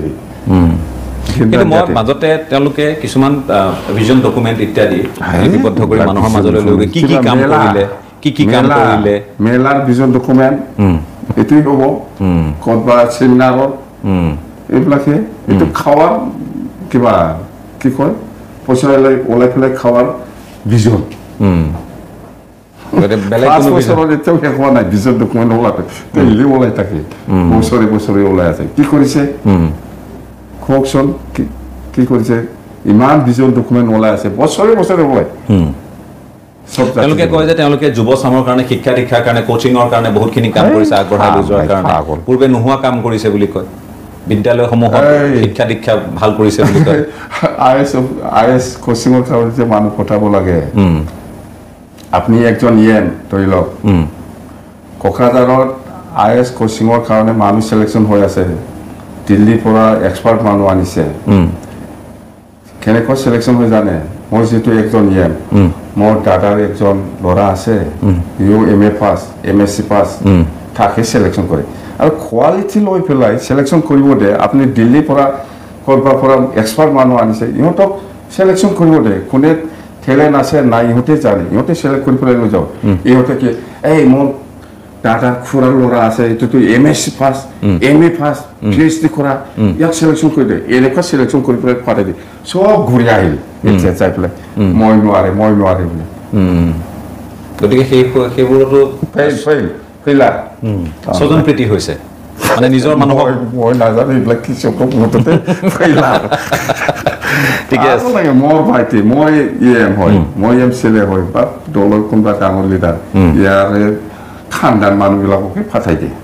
কিন্তু মই মাজতে তেওঁলোকে কিছুমান ভিজন ডকুমেণ্ট ইত্যাদি লিপিবদ্ধ কৰি মানুহৰ মাজলৈ লৈ কি কাম কৰিলে মেলাৰ ভিজন ডকুমেণ্ট এইটোৱেই হ'ব ক'ৰবাত চেমিনাৰত এইবিলাকে এইটো খাৱাৰ কিবা কি কয় পইচা ওলাই পেলাই খাৱাৰ ভিজন এতিয়াও শেষ হোৱা নাই ভিজন ডকুমেণ্ট ওলাতে ডেইলি ওলাই থাকে বছৰে ওলাই আছে কি কৰিছে কওকচোন কি কৰিছে ইমান ভিজন ডকুমেণ্ট ওলাই আছে বছৰে ওলাই তেওঁলোকে কয় যে তেওঁলোকে যুৱ চামৰ কাৰণে শিক্ষা দীক্ষাৰ কাৰণে কোচিঙৰ কাৰণে বহুতখিনি কাম কৰিছে আগবঢ়াই লৈ যোৱাৰ কাৰণে পূৰ্বে নোহোৱা কাম কৰিছে বুলি কয় বিদ্যালয়সমূহত শিক্ষা দীক্ষা ভাল কৰিছে বুলি কয় IS কোচিঙৰ কাৰণে যে মানুহ পঠাব লাগে আপুনি একজন ধৰি লওক কোকৰাঝাৰত IS কোচিঙৰ কাৰণে মানুহ চিলেকশ্যন হৈ আছে দিল্লীৰ পৰা এক্সপাৰ্ট মানুহ আনিছে কেনেকৈ চিলেকশ্যন হৈ জানে মই যিটো একজন মোৰ দাদাৰ একজন ল'ৰা আছে MA পাছ MSc পাছ তাকে চিলেকশ্যন কৰে আৰু কোৱালিটি লৈ পেলাই চিলেকশ্যন কৰিব দে আপুনি দিল্লীৰ পৰা ক'ৰবাৰ পৰা এক্সপাৰ্ট মানুহ আনিছে ইহঁতক চিলেকশ্যন কৰিব দে কোনে টেলেণ্ট আছে নাই ইহঁতে জানে ইহঁতে চিলেক্ট কৰি পেলাই লৈ যাওঁ ইহঁতে কি এই মোৰ দাদাৰ খুৰাৰ ল'ৰা আছে এইটোতো MSc পাছ MA পাছ PhD কৰা ইয়াক চিলেকশ্যন কৰি দে এনেকুৱা চিলেকশ্যন কৰি পেলাই পাঠাই দিয়ে চব ঘূৰি আহিল এতিয়া যাই পেলাই মই নোৱাৰে বুলি গতিকে সেইবোৰতো ফেইলাৰ স্বজন প্ৰীতি হৈছে মানে নিজৰ মানুহক মই নাজানো এইবিলাক কি চকুৰ মুঠতে ফেইলাৰ ঠিক আছে মোৰ ভাইটি মই হয় মই MCLA হয় বা দলৰ কোনোবা ডাঙৰ লিডাৰ ইয়াৰে খানদান মানুহবিলাককে ফাটাই দিয়ে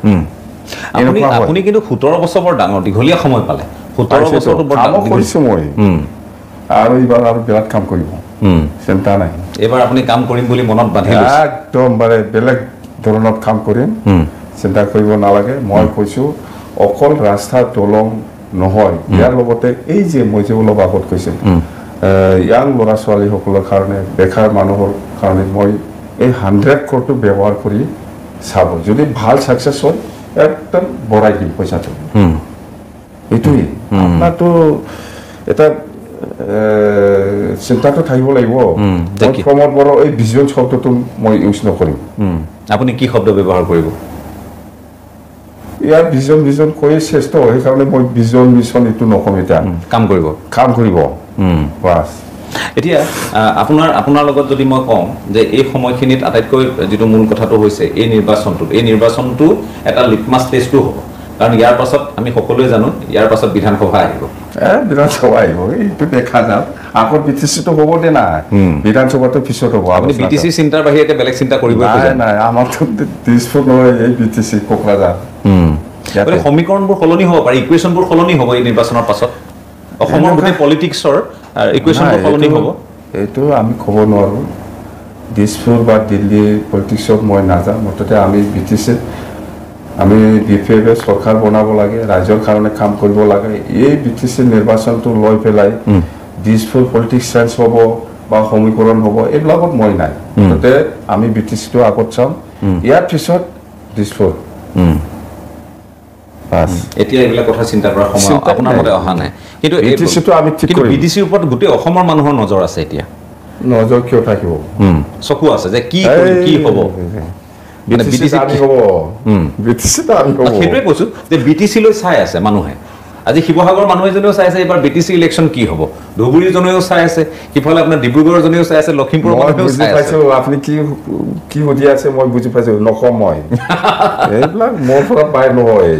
আপুনি কিন্তু 17 বছৰ বৰ ডাঙৰ দীঘলীয়া সময় পালে 17 বছৰটো বৰ ডাঙৰ কৰিছো মই আৰু এইবাৰ আৰু বিৰাট কাম কৰিব চিন্তা নাই এবাৰ আপুনি কাম কৰিম বুলি মনত বান্ধি লৈছে একদম মানে বেলেগ ধৰণত কাম কৰিম চিন্তা কৰিব নালাগে মই কৈছো অকল ৰাস্তা দলং নহয় ইয়াৰ লগতে এই যে মই যে অলপ আগত কৈছে ইয়াং ল'ৰা ছোৱালীসকলৰ কাৰণে বেকাৰ মানুহৰ কাৰণে মই এই 100 কোটি ব্যৱহাৰ কৰি চাব যদি ভাল সাকসেস হয় একদম বঢ়াই দিম পইচাটো এইটোই আপোনাৰতো এটা চিন্তাটো থাকিব লাগিব প্ৰমোদ বড়ো এই ভিজন শব্দটো মই ইউজ নকৰিম আপুনি কি শব্দ ব্যৱহাৰ কৰিব ইয়াৰ ভিজন কৈ শ্ৰেষ্ঠ হয় কাৰণে মই ভিজন মিছন এইটো নকম এটা কাম কৰিব বাস এতিয়া আপোনাৰ লগত যদি মই কওঁ যে এই সময়খিনিত আটাইতকৈ যেটো মূল কথাটো হৈছে এই নিৰ্বাচনটো এটা লিটমাছ টেষ্টটো হ'ব কাৰণ ইয়াৰ পাছত আমি সকলোৱে জানো ইয়াৰ পাছত বিধানসভা আহিব এইটো দেখা যাওক আগত BTCটো হ'ব দে না বিধানসভাটো পিছত হ'ব আপুনি BTC চিন্তাৰ বাহিৰে এটা বেলেগ চিন্তা কৰিব নাই আমাৰতো দিছফুট নহয় এই BTC কোকৰাঝাৰ সমীকৰণবোৰ সলনি হ'ব পাৰে ইকুৱেশ্যনবোৰ সলনি হ'ব এই নিৰ্বাচনৰ পাছত অসমৰ গোটেই পলিটিক্সৰ ইকুৱেশ্যনবোৰ সলনি হ'ব এইটো আমি ক'ব নোৱাৰোঁ দিছপুৰ বা দিল্লীৰ পলিটিক্সত মই নাযাওঁ মুঠতে আমি BTC আমি বিপেবে সৰকাৰ বনাব লাগে ৰাজ্যৰ কাৰণে কাম কৰিব লাগে এই BTC নিৰ্বাচনটো লৈ পেলাই দিছপুৰ পলিটিক্স সায়েন্স হ'ব বা সমীকৰণ হ'ব এইবিলাকত মই নাই তাতে আমি BTCটো আগত চাম ইয়াৰ পিছত দিছপুৰ বাস এতিয়া এইবিলাক কথা চিন্তা কৰাৰ সময় আপোনাৰ মতে অহা নাই কিন্তু BTCটো আমি ঠিক কৰিম BTCৰ ওপৰত গোটেই অসমৰ মানুহৰ নজৰ আছে এতিয়া নজৰ কিয় থাকিব চকু আছে যে কি হ'ব BTC আমি হ'ব BTCটো আমি হ'ব সেইটোৱে কৈছো যে BTC লৈ চাই আছে মানুহে আজি শিৱসাগৰ মানুহে জনেও চাই আছে এবাৰ BTC ইলেকশ্যন কি হ'ব ধুবুৰী জনেও চাই আছে কিফালে আপোনাৰ ডিব্ৰুগড় জনেও চাই আছে লখিমপুৰ মানুহেও চাই আছে আপুনি কি হদি আছে মই বুজি পাইছো নকম মই এইবিলাক মোৰ পৰা পাই নহয়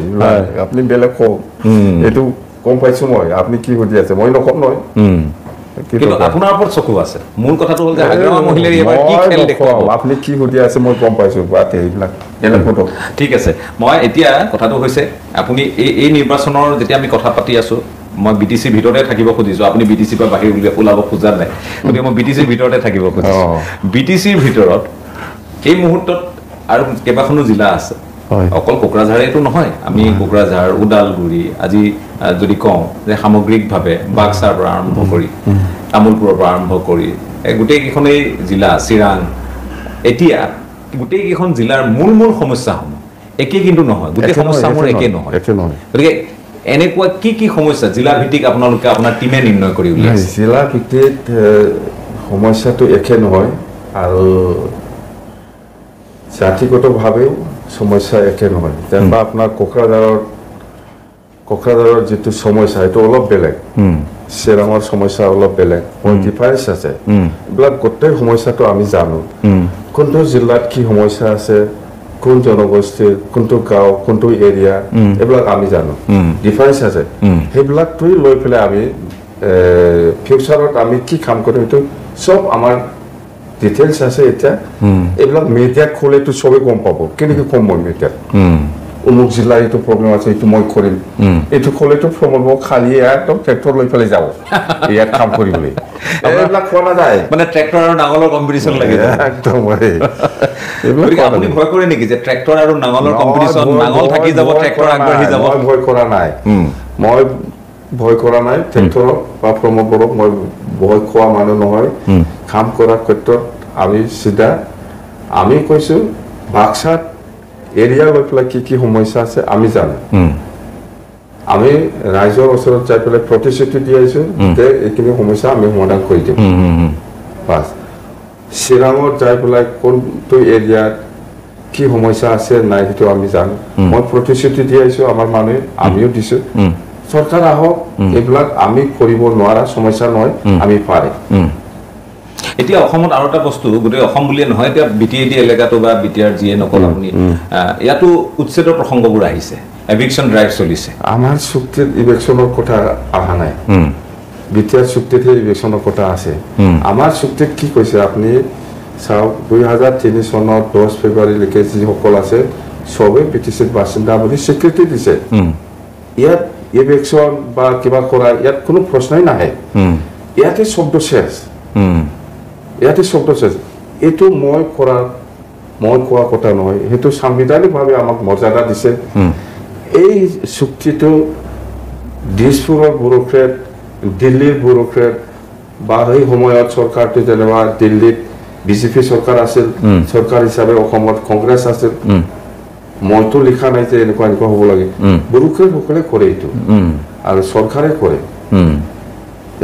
আপুনি বেলেগ কওক এইটো কম পাইছো মই আপুনি কি হদি আছে মই নকম নহয় কিন্তু আপোনাৰ ওপৰত চকু আছে মূল কথাটো হ'ল যে হাগ্ৰামা মহিলাৰ এবাৰ কি খেল দেখুৱাব আপুনি কি হদি আছে মই গম পাইছো বাট এইবিলাক বেলেগ ফটো ঠিক আছে মই এতিয়া কথাটো হৈছে আপুনি এই নিৰ্বাচনৰ যেতিয়া আমি কথা পাতি আছো মই BTC ভিতৰতে থাকিব খুজিছো আপুনি BTC পৰা বাহিৰ ওলাব খোজা নাই গতিকে মই BTC ভিতৰতে থাকিব খুজিছো BTCৰ ভিতৰত এই মুহূৰ্তত আৰু কেইবাখনো জিলা আছে অকল কোকৰাঝাৰেটো নহয় আমি কোকৰাঝাৰ উদালগুৰি আজি যদি কওঁ যে সামগ্ৰিকভাৱে বাক্সাৰ পৰা আৰম্ভ কৰি তামুলপুৰৰ পৰা আৰম্ভ কৰি গোটেই কেইখনেই জিলা চিৰাং এতিয়া গোটেই কেইখন জিলাৰ মূল সমস্যাসমূহ একে কিন্তু নহয় গোটেই সমস্যাসমূহ একে নহয় গতিকে এনেকুৱা কি সমস্যা জিলা ভিত্তিক আপোনালোকে আপোনাৰ টিমে নিৰ্ণয় কৰি উলিয়াইছে জিলা ভিত্তিক সমস্যাটো একে নহয় আৰু জাতিগতভাৱেও সমস্যা একে নহয় যেনিবা আপোনাৰ কোকৰাঝাৰৰ কোকৰাঝাৰৰ যেটো সমস্যা এটো অলপ বেলেগ চিৰাঙৰ সমস্যা অলপ বেলেগ ডিফাৰেন্স আছে এইবিলাক গোটেই সমস্যাটো আমি জানো কোনটো জিলাত কি সমস্যা আছে কোন জনগোষ্ঠীৰ কোনটো গাঁও কোনটো এৰিয়া এইবিলাক আমি জানো ডিফাৰেন্স আছে সেইবিলাক তুই লৈ পেলাই আমি ফিউচাৰত আমি কি কাম কৰিম এইটো সব আমাৰ ডিটেইলছ আছে এটা এইবিলাক মিডিয়া খোলেটো সবে গম পাব কেনেকৈ কম মই মিডিয়া অমুক জিলাৰ এইটো প্ৰব্লেম আছে এইটো মই কৰিম এইটো খোলেটো প্ৰমোট খালি একদম ট্ৰেক্টৰ লৈ পেলাই যাব ইয়াত কাম কৰিবলৈ এইবিলাক খোৱা নাযায় মানে ট্ৰেক্টৰ আৰু নাঙলৰ কম্পিটিশ্যন লাগে একদম আপুনি ভয় কৰে নেকি যে ট্ৰেক্টৰ আৰু নাঙলৰ কম্পিটিশ্যন নাঙল থাকি যাব ট্ৰেক্টৰ আগবাঢ়ি যাব মই ভয় কৰা নাই মই ভয় কৰা নাই ট্ৰেক্টৰ বা প্ৰমোটৰক মই ভয় খোৱা মানুহ নহয় কাম কৰাৰ ক্ষেত্ৰত আমি সিধা আমি কৈছো বাক্সাত এৰিয়া লৈ পেলাই কি সমস্যা আছে আমি জানো আমি ৰাইজৰ ওচৰত যাই পেলাই প্ৰতিশ্ৰুতি দি আহিছো যে এইখিনি সমস্যা আমি সমাধান কৰি দিম বাছ চিৰাঙত যাই পেলাই কোনটো এৰিয়াত কি সমস্যা আছে নাই সেইটো আমি জানো মই প্ৰতিশ্ৰুতি দি আহিছো আমাৰ মানুহে আমিও দিছো চৰকাৰ আহক এইবিলাক আমি কৰিব নোৱাৰা সমস্যা নহয় আমি পাৰে এতিয়া অসমত আৰু এটা বস্তু গোটেই অসম বুলিয়ে নহয় এতিয়া বিটিএডি এলেকাটো বা বিটিআৰ যিয়ে নকল আপুনি ইয়াতো উচ্ছেদৰ প্ৰসংগবোৰ আহিছে এভিকশন ড্ৰাইভ চলিছে আমাৰ চুক্তিত ইভেকশনৰ কথা অহা নাই বিটিআৰ চুক্তিতে ইভেকশনৰ কথা আছে আমাৰ চুক্তিত কি কৈছে আপুনি চাওক 2003 চনৰ 10 ফেব্ৰুৱাৰীলৈকে যিসকল আছে সবে বিটিচিৰ বাসিন্দা বুলি স্বীকৃতি দিছে ইয়াত ইভেকশন বা কিবা কৰা ইয়াত কোনো প্ৰশ্নই নাহে ইয়াতে শব্দ শেষ ইয়াতে শব্দ শেষ এইটো মই কোৱা কথা নহয় সেইটো সাংবিধানিকভাৱে আমাক মৰ্যাদা দিছে এই চুক্তিটো দিছপুৰৰ ব্যুৰোক্ৰেট দিল্লীৰ ব্যুৰোক্ৰেট বা এই সময়ত চৰকাৰটো যেনেবা দিল্লীত বিজেপি চৰকাৰ আছিল চৰকাৰ হিচাপে অসমত কংগ্ৰেছ আছিল মইতো লিখা নাই যে এনেকুৱা হ'ব লাগে ব্যুৰোক্ৰেট সকলে কৰে এইটো আৰু চৰকাৰে কৰে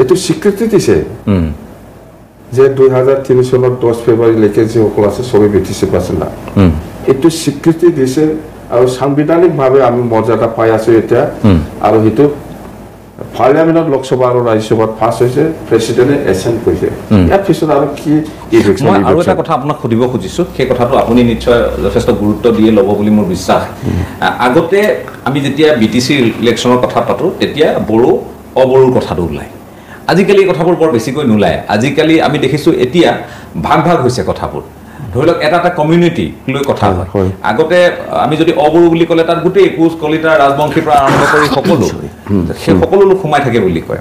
এইটো স্বীকৃতি দিছে যে 2003 চনৰ 10 ফেব্ৰুৱাৰীলৈকে যিসকল আছে সবে বিটিচি বাসিন্দা এইটো স্বীকৃতি দিছে আৰু সাংবিধানিকভাৱে আমি মৰ্যাদা পাই আছো এতিয়া আৰু সেইটো পাৰ্লিয়ামেণ্টত লোকসভা আৰু ৰাজ্যসভাত পাছ হৈছে প্ৰেচিডেণ্টে এছেণ্ট কৰিছে ইয়াৰ পিছত আৰু কি মই আৰু এটা কথা আপোনাক সুধিব খুজিছো সেই কথাটো আপুনি নিশ্চয় যথেষ্ট গুৰুত্ব দিয়ে ল'ব বুলি মোৰ বিশ্বাস আগতে আমি যেতিয়া বিটিচি ইলেকশ্যনৰ কথা পাতো তেতিয়া বড়ো অবড়োৰ কথাটো ওলায় আজিকালি এই কথাবোৰ বৰ বেছিকৈ নোলায় আজিকালি আমি দেখিছো এতিয়া ভাগ হৈছে কথাবোৰ ধৰি লওক এটা কমিউনিটি লৈ কথা হয় আগতে আমি যদি অবড়ো বুলি ক'লে তাত গোটেই কোচ কলিতা ৰাজবংশীৰ পৰা আৰম্ভ কৰি সকলো লোক সোমাই থাকে বুলি কয়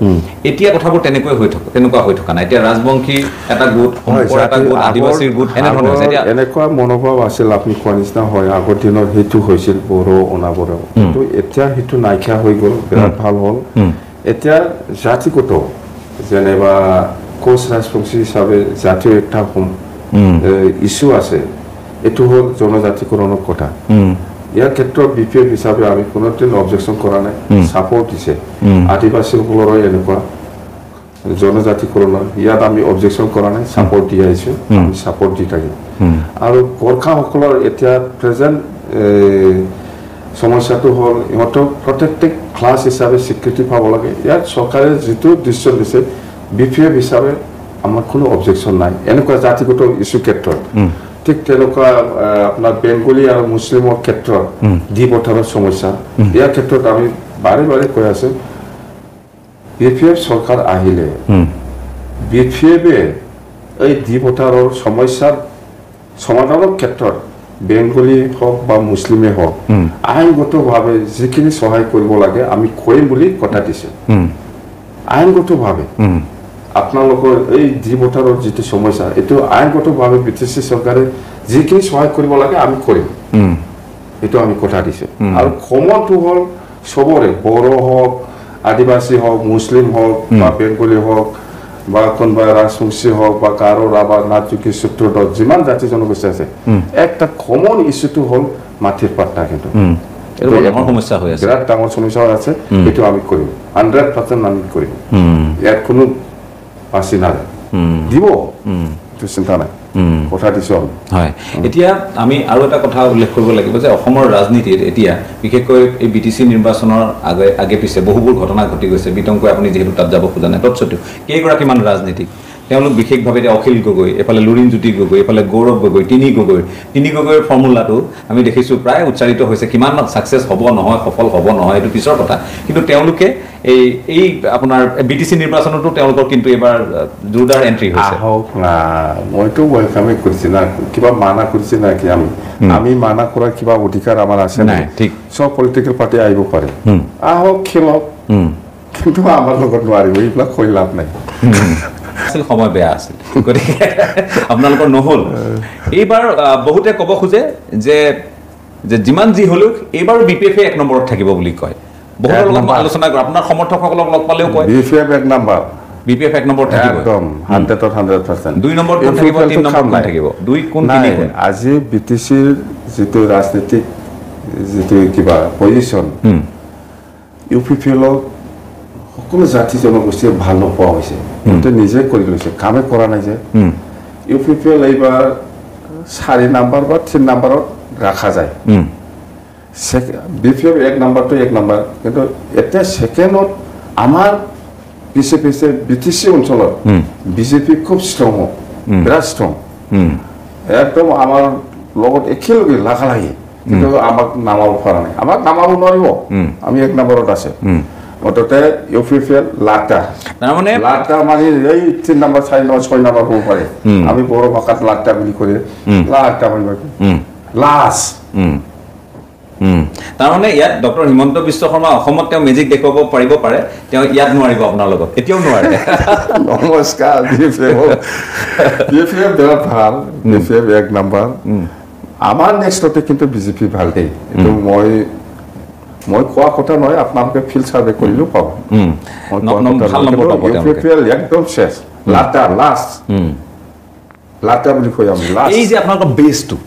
এতিয়া কথাবোৰ তেনেকুৱা হৈ থকা নাই এতিয়া ৰাজবংশী এটা গোট এটা গোট আদিবাসীৰ গোট এনেকুৱা মনোভাৱ আছিল আপুনি কোৱা নিচিনা হয় আগৰ দিনত সেইটো হৈছিল বড়ো অনাবড়ো কিন্তু এতিয়া সেইটো নাইকিয়া হৈ গ'ল বিৰাট ভাল হ'ল এতিয়া জাতিগত যেনেবা কোচ ৰাজবংশী হিচাপে জাতীয় একটা ইস্যু আছে এইটো হ'ল জনজাতিকৰণৰ কথা ইয়াৰ ক্ষেত্ৰত বিপিএফ হিচাপে আমি কোনোদিন অবজেকশ্যন কৰা নাই ছাপোৰ্ট দিছে আদিবাসীসকলৰো এনেকুৱা জনজাতিকৰণৰ ইয়াত আমি অবজেকশ্যন কৰা নাই ছাপোৰ্ট দি আহিছোঁ আমি ছাপোৰ্ট দি থাকিম আৰু গোৰ্খাসকলৰ এতিয়া প্ৰেজেণ্ট সমস্যাটো হ'ল ইহঁতক প্ৰটেক্টেড ক্লাছ হিচাপে স্বীকৃতি পাব লাগে ইয়াত চৰকাৰে যিটো ডিচিশ্যন দিছে বিপিএফ হিচাপে আমাৰ কোনো অবজেকশ্যন নাই এনেকুৱা জাতিগত ইস্যু ক্ষেত্ৰত ঠিক তেনেকুৱা আপোনাৰ বেংগলী আৰু মুছলিমৰ ক্ষেত্ৰত দি পথাৰৰ সমস্যা ইয়াৰ ক্ষেত্ৰত আমি বাৰে কৈ আছো বিপিএফ চৰকাৰ আহিলে বিপিএফে এই দি পথাৰৰ সমস্যাৰ সমাধানৰ ক্ষেত্ৰত বেংগলী হওক বা মুছলিমে হওক আইনগতভাৱে যিখিনি সহায় কৰিব লাগে আমি কৰিম বুলি কথা দিছে আইনগতভাৱে আপোনালোকৰ এই দি পথাৰৰ যিটো সমস্যা এইটো আইনগতভাৱে বিটিচি চৰকাৰে যিখিনি সহায় কৰিব লাগে আমি কৰিম এইটো আমি কথা দিছো আৰু কমনটো হ'ল সবৰে বড়ো হওক আদিবাসী হওক মুছলিম হওক বা বেংগলী হওক বা কোনোবা ৰাজবংশী হওক বা কাৰো ৰাভা নাথযোগী সূত্ৰধৰ যিমান জাতি জনগোষ্ঠী আছে একটা কমন ইস্যুটো হ'ল মাটিৰ পাট্টা কিন্তু সমস্যা হৈ আছে বিৰাট ডাঙৰ সমস্যা হৈ আছে এইটো আমি কৰিম 100% আমি কৰিম ইয়াত কোনো বাছি নাযায় দিব এইটো চিন্তা নাই কথা দিছো হয় এতিয়া আমি আৰু এটা কথা উল্লেখ কৰিব লাগিব যে অসমৰ ৰাজনীতিত এতিয়া বিশেষকৈ এই বিটিসি নিৰ্বাচনৰ আগে পিছে বহুবোৰ ঘটনা ঘটি গৈছে বিতংকৈ আপুনি যেহেতু তাত যাব খোজা নাই তৎসত্ত্বেও কেইগৰাকীমান ৰাজনীতিক তেওঁলোক বিশেষভাৱে অখিল গগৈ এফালে লুৰিণজ্যোতি গগৈ এফালে গৌৰৱ গগৈ তিনি গগৈৰ ফৰ্মুলাটো আমি দেখিছোঁ প্ৰায় উচ্চাৰিত হৈছে কিমান ছাকচেছ হ'ব নহয় সফল হ'ব নহয় এইটো পিছৰ কথা কিন্তু তেওঁলোকে এই আপোনাৰ বিটিসি নিৰ্বাচনতো তেওঁলোকৰ কিন্তু এবাৰ জোৰদাৰ এন্ট্ৰি হৈছে মইতো ওয়েলকামে কৰিছি না কিবা মানা কৰিছি না কি আমি মানা কৰা কিবা অধিকাৰ আমাৰ আছে নাই ঠিক সব পলিটিক্যাল পাৰ্টি আহিব পাৰে আহক খেলক কিন্তু আমাৰ লগত নোৱাৰিব এইবিলাক কৈ লাভ নাই আছিল সময় বেয়া আছিল গতিকে আপোনালোকৰ নহল এইবাৰ বহুতে ক'ব খোজে যে যিমান যি হলেও এইবাৰ বিপিএফ এক নম্বৰত থাকিব বুলি কয় বহুত লগত আলোচনা কৰে আপোনাৰ সমৰ্থকসকলক লগ পালেও কয় বিপিএফ এক নম্বৰ বিপিএফ এক নম্বৰ থাকিব একদম 100% 2 নম্বৰ কোন থাকিব 3 নম্বৰ কোন থাকিব 2 কোন 3 কোন আজি বিটিসিৰ যেটো ৰাজনীতিক যেটো কিবা পজিশন ইউপিপিএলৰ সকলো জাতি জনগোষ্ঠীয়ে ভাল নোপোৱা হৈছে কিন্তু নিজে কৰি লৈছে কামে কৰা নাই যে ইউপিপিএল এইবাৰ 4 নম্বৰ বা 3 নম্বৰত ৰাখা যায় বিপিএফ এক নম্বৰটো এক নম্বৰ কিন্তু এতিয়া সেকেন্ডত আমাৰ পিছে বিটিসি অঞ্চলত বিজেপি খুব ষ্ট্ৰং বিৰাট ষ্ট্ৰং একদম আমাৰ লগত একেলগে লাগালাগি কিন্তু আমাক নামাব পৰা নাই আমাক নামাব নোৱাৰিব আমি এক নম্বৰত আছে অততে ইউপিপিএল লাটা মানে লাটা মানে এই 3 নম্বৰ 4 নম্বৰ 6 নম্বৰ হ'ব পাৰে আমি বড় ভাষাত লাটা বুলি কয় লাটা মানে লাস তাৰ মানে ইয়াত ডক্টৰ হিমন্ত বিশ্ব শৰ্মা অসমত তেওঁ মেজিক দেখুৱাব পাৰিব পাৰে তেওঁ ইয়াত নোৱাৰিব আপোনাৰ লগত এতিয়াও নোৱাৰে নমস্কাৰ বিপিএফ বিৰাট ভাল বিপিএফ এক নম্বৰ আমাৰ নেক্সটতে কিন্তু বিজেপি ভাল দেই কিন্তু মই কোৱা কথা নহয় আপোনালোকে ফিল্ড সাৰ্ভে কৰিলেও পাব ভাল নম্বৰ পাব ইউপিপিএল একদম শেষ লাটা লাষ্ট লাটা বুলি কয় আমি লাষ্ট এই যে আপোনালোকৰ বেছটো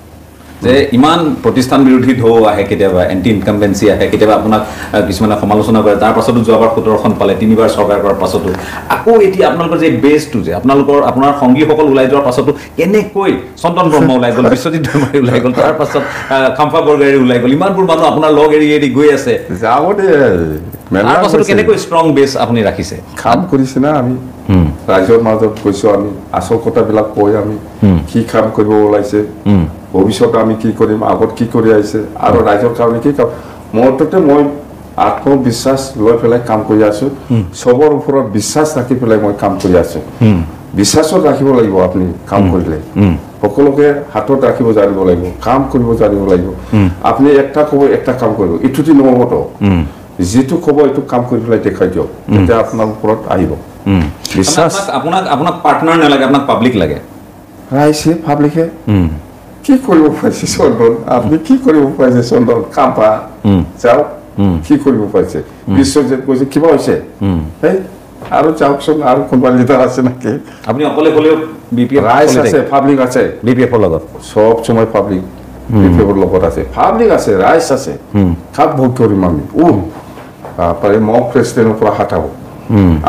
যে ইমান প্ৰতিষ্ঠান বিৰোধী ঢৌ আহে কেতিয়াবা এন্টি ইনকামবেন্সি আহে কেতিয়াবা আপোনাক কিছুমানে সমালোচনা কৰে তাৰ পাছতো যোৱাবাৰ 17খন পালে তিনিবাৰ চৰকাৰ কৰাৰ পাছতো আকৌ এতিয়া আপোনালোকৰ যে বেছটো যে আপোনাৰ সংগীসকল ওলাই যোৱাৰ পাছতো কেনেকৈ চন্দন ব্ৰহ্ম ওলাই গ'ল বিশ্বজিৎ ধৰ্মাৰী ওলাই গ'ল তাৰ পাছত খাম্পা বৰগাৰী ওলাই গ'ল ইমানবোৰ মানুহ আপোনাৰ লগ এৰি গৈ আছে যাওঁতে তাৰ পাছতো কেনেকৈ ষ্ট্ৰং বেছ আপুনি ৰাখিছে কাম কৰিছে না আমি ৰাজ্যৰ মাজত গৈছো আমি আচল কথাবিলাক কৈ আমি কি কাম কৰিব ওলাইছে ভৱিষ্যতে আমি কি কৰিম আগত কি কৰি আহিছে আৰু ৰাজ্যৰ কাৰণে কি কাম মৰতে মই আত্মবিশ্বাস লৈ পেলাই কাম কৰি আছো সবৰ ওপৰত বিশ্বাস ৰাখি পেলাই মই কাম কৰি আছো বিশ্বাসত ৰাখিব লাগিব আপুনি কাম কৰিলে সকলোকে হাতত ৰাখিব জানিব লাগিব কাম কৰিব জানিব লাগিব আপুনি একটা ক'ব একটা কাম কৰিব ইটোটি নহবতো যেটো ক'ব এইটো কাম কৰি পেলাই দেখাই দিয়ক তেতিয়া আপোনাৰ ওপৰত আহিব বিশ্বাস আপোনাক পাৰ্টনাৰ নালাগে আপোনাক পাব্লিক লাগে ৰাইজে পাব্লিকে কি কৰিব পাৰিছে চন্দন আপুনি কি কৰিব পাৰিছে চন্দন কাম্পা যাও কি কৰিব পাৰিছে বিশ্বজিৎ কৈছে কিবা হৈছে আৰু যাওকচোন আৰু কোনোবা লিডাৰ আছে নাকি আপুনি অকলে গ'লেও বিপিএফ ৰাইজ আছে পাব্লিক আছে বিপিএফৰ লগত সব সময় পাব্লিক বিপিএফৰ লগত আছে পাব্লিক আছে ৰাইজ আছে কাক ভোট কৰিম আমি পাৰে মোক প্ৰেচিডেণ্টৰ পৰা হাতাব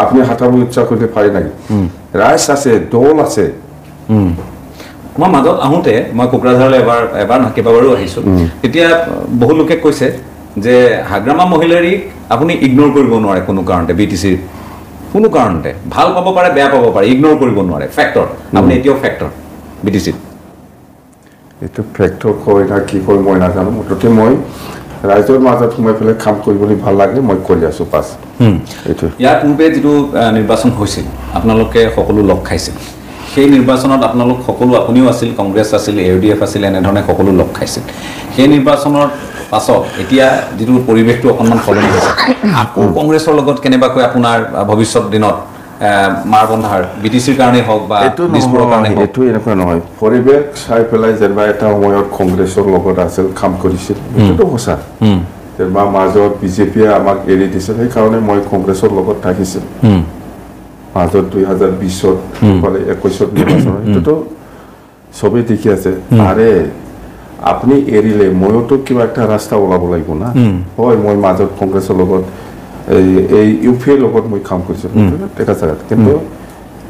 আপুনি হাতাব ইচ্ছা কৰিলে পাৰে নেকি ৰাইজ আছে দল আছে মই মাজত আহোঁতে মই কোকৰাঝাৰলৈ এবাৰ কেইবাবাৰো আহিছোঁ তেতিয়া বহু লোকে কৈছে যে হাগ্ৰামা মহিলাৰীক আপুনি ইগনোৰ কৰিব নোৱাৰে কোনো কাৰণতে বিটিচিৰ কোনো কাৰণতে ভাল পাব পাৰে বেয়া পাব পাৰে ইগনোৰ কৰিব নোৱাৰে ফেক্টৰ আপুনি এতিয়াও ফেক্টৰ বিটিচিত এইটো ফেক্টৰ কয় না কি কয় মই নাজানো মুঠতে মই ৰাইজৰ মাজত সোমাই পেলাই কাম কৰিবলৈ ভাল লাগে মই কৰি আছোঁ পাছ এইটো ইয়াৰ পূৰ্বে যিটো নিৰ্বাচন হৈছিল আপোনালোকে সকলো লগ খাইছিল সেই নিৰ্বাচনত আপোনালোক সকলো আপুনিও আছিল কংগ্ৰেছ আছিল AUDF আছিল এনেধৰণে সকলো লগ খাইছিল সেই নিৰ্বাচনৰ পাছত এতিয়া যিটো পৰিৱেশটো অকণমান সলনি হৈছে আকৌ কংগ্ৰেছৰ লগত কেনেবাকৈ আপোনাৰ ভৱিষ্যত দিনত মাৰ বন্ধাৰ বিটিচিৰ কাৰণে হওক বা দিছপুৰৰ কাৰণে হওক এইটো এনেকুৱা নহয় পৰিৱেশ চাই পেলাই যেনিবা এটা সময়ত কংগ্ৰেছৰ লগত আছিল কাম কৰিছিল এইটোতো সঁচা যেনিবা মাজত বিজেপিয়ে আমাক এৰি দিছিল সেইকাৰণে মই কংগ্ৰেছৰ লগত থাকিছিল মাজত 2020ত মানে 21ত নিৰ্বাচন এইটোতো সবেই দেখি আছে আৰে আপুনি এৰিলে মইতো কিবা একটা ৰাস্তা ওলাব লাগিব না হয় মই মাজত কংগ্ৰেছৰ লগত এই ইউপিৰ লগত মই কাম কৰিছিলোঁ দেখা যায় কিন্তু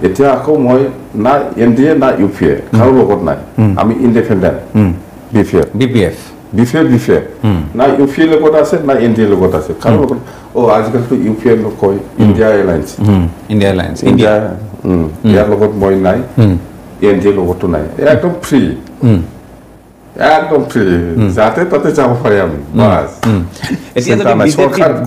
এতিয়া আকৌ মই না NDA না UPA কাৰো লগত নাই আমি ইণ্ডিপেণ্ডেণ্ট BPF না UPA লগত আছে না NDA লগত আছে কাৰো লগত আজিকালিতো UPA লোক কয় ইণ্ডিয়া এলায়েন্স ইয়াৰ লগত মই নাই NDA লগতো নাই একদম ফ্ৰী যাতে তাতে যাব পাৰে আমি বাস এতিয়া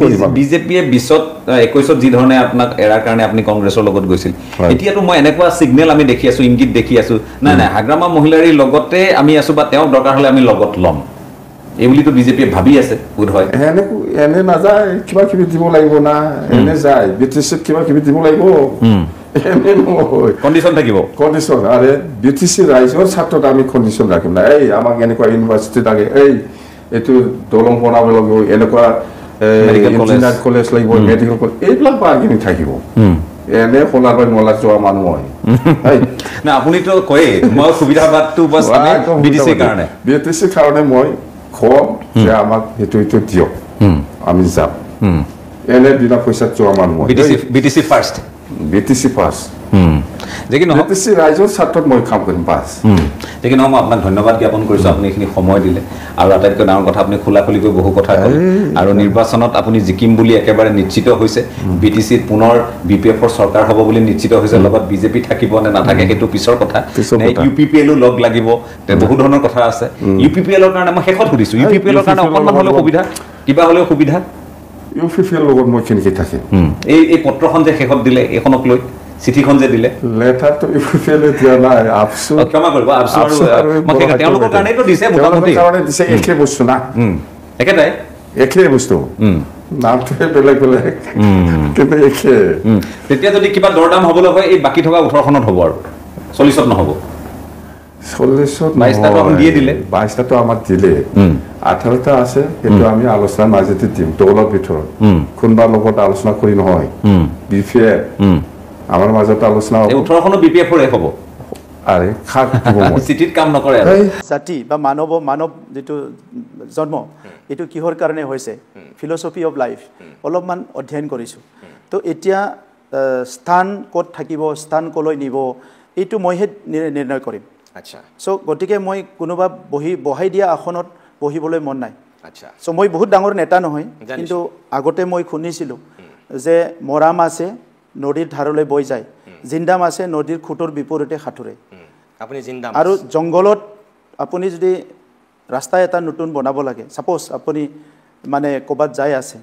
যদি বিজেপিয়ে 2021 যি ধৰণে আপোনাক এৰাৰ কাৰণে আপুনি কংগ্ৰেছৰ লগত গৈছিল এতিয়াতো মই এনেকুৱা সিগনেল আমি দেখি আছো ইংগিত দেখি আছো নাই হাগ্ৰামা মহিলাৰীৰ লগতে আমি আছো বা তেওঁ দৰকাৰ হলে আমি লগত লম এই বুলিতো বিজেপিয়ে ভাবি আছে বোধ হয় এনে নাযায় কিবা কিবি দিব লাগিব না এনে যায় বিটিচিত কিবা কিবি দিব লাগিব কন্ডিশন থাকিব কন্ডিশন আরে বিটিসি ৰাইজৰ ছাত্ৰত আমি কন্ডিশন ৰাখিম না এই আমাক এনেকুৱা ইউনিভাৰ্চিটি লাগে এই এটো দলং বনাব লাগিব এনেকুৱা ইঞ্জিনিয়াৰ কলেজ লাগিব মেডিকেল কলেজ এইবিলাক বাগিনি থাকিব এনে খোলাৰ মলা যোৱা মানুহ হয় না আপুনিতো কয়ে মই সুবিধাবাদটো বাস বিটিসি কাৰণে মই কম যে আমাক এটো দিয়ক আমি যাম এনে বিনা পইচা যোৱা মানুহ বিটিসি ফাৰ্ষ্ট BTC পাস দেখি নহয় BTC ৰাইজৰ ছাত্ৰত মই কাম কৰিম পাস দেখি নহয় মই আপোনাক ধন্যবাদ জ্ঞাপন কৰিছো আপুনি এইখিনি সময় দিলে আৰু আটাইতকৈ ডাঙৰ কথা আপুনি খোলাখুলিকৈ বহু কথা ক'লে আৰু নিৰ্বাচনত আপুনি জিকিম বুলি একেবাৰে নিশ্চিত হৈছে BTCত পুনৰ BPFৰ চৰকাৰ হ'ব বুলি নিশ্চিত হৈছে লগত বিজেপি থাকিব নে নাথাকে সেইটো পিছৰ কথা UPPLও লগ লাগিব তে বহু ধৰণৰ কথা আছে UPPLৰ কাৰণে মই শেষত সুধিছো UPPLৰ কাৰণে অকণমান হ'লেও সুবিধা কিবা হ'লেও সুবিধা UPPL লগত মই কেনেকৈ থাকে এই পত্ৰখন যে শেষত দিলে এইখনক লৈ চিঠিখন যে দিলে লেটাৰটো UPPL দিয়া নাই আফসোস ক্ষমা কৰিব আফসোস মই তেওঁলোকৰ কাৰণেতো দিছে মোটামুটি কাৰণে দিছে একে বস্তু না একেটাই একে বস্তু নামটো বেলেগ বেলেগ কিন্তু একে তেতিয়া যদি কিবা দৰদাম হ'বলৈ হয় এই বাকি থকা 18খনত হ'ব আৰু 40ত নহ'ব 40ত 22টা দিয়ে দিলে 22টা আমাক দিলে 18টা আছে কিন্তু আমি আলোচনা মাজতে দিম দলৰ ভিতৰত কোনবা লগত আলোচনা কৰি নহয় BPF আমাৰ মাজত আলোচনা হ'ব 18খনো BPF ৰে হ'ব আৰে খাক চিটিত কাম নকৰে জাতি বা মানৱ যেটো জন্ম এটো কিহৰ কাৰণে হৈছে ফিলসফি অফ লাইফ অলপমান অধ্যয়ন কৰিছো তো এতিয়া স্থান ক'ত থাকিব স্থান কলৈ নিব এটো মইহে নিৰ্ণয় কৰিম আচ্ছা সো গটিকে মই কোনোবা বহাই দিয়া আসনত বহিবলৈ মন নাই আচ্ছা সো মই বহুত ডাঙৰ নেতা নহয় কিন্তু আগতে মই শুনিছিলো যে মৰাম আছে নদীৰ ধাৰলৈ বৈ যায় জিন্দাম আছে নদীৰ খুঁটৰ বিপৰীতে খাটুৰে আপুনি জিন্দাম আৰু জংগলত আপুনি যদি ৰাস্তা এটা নতুন বনাব লাগে সাপোজ আপুনি মানে কবাত যায় আছে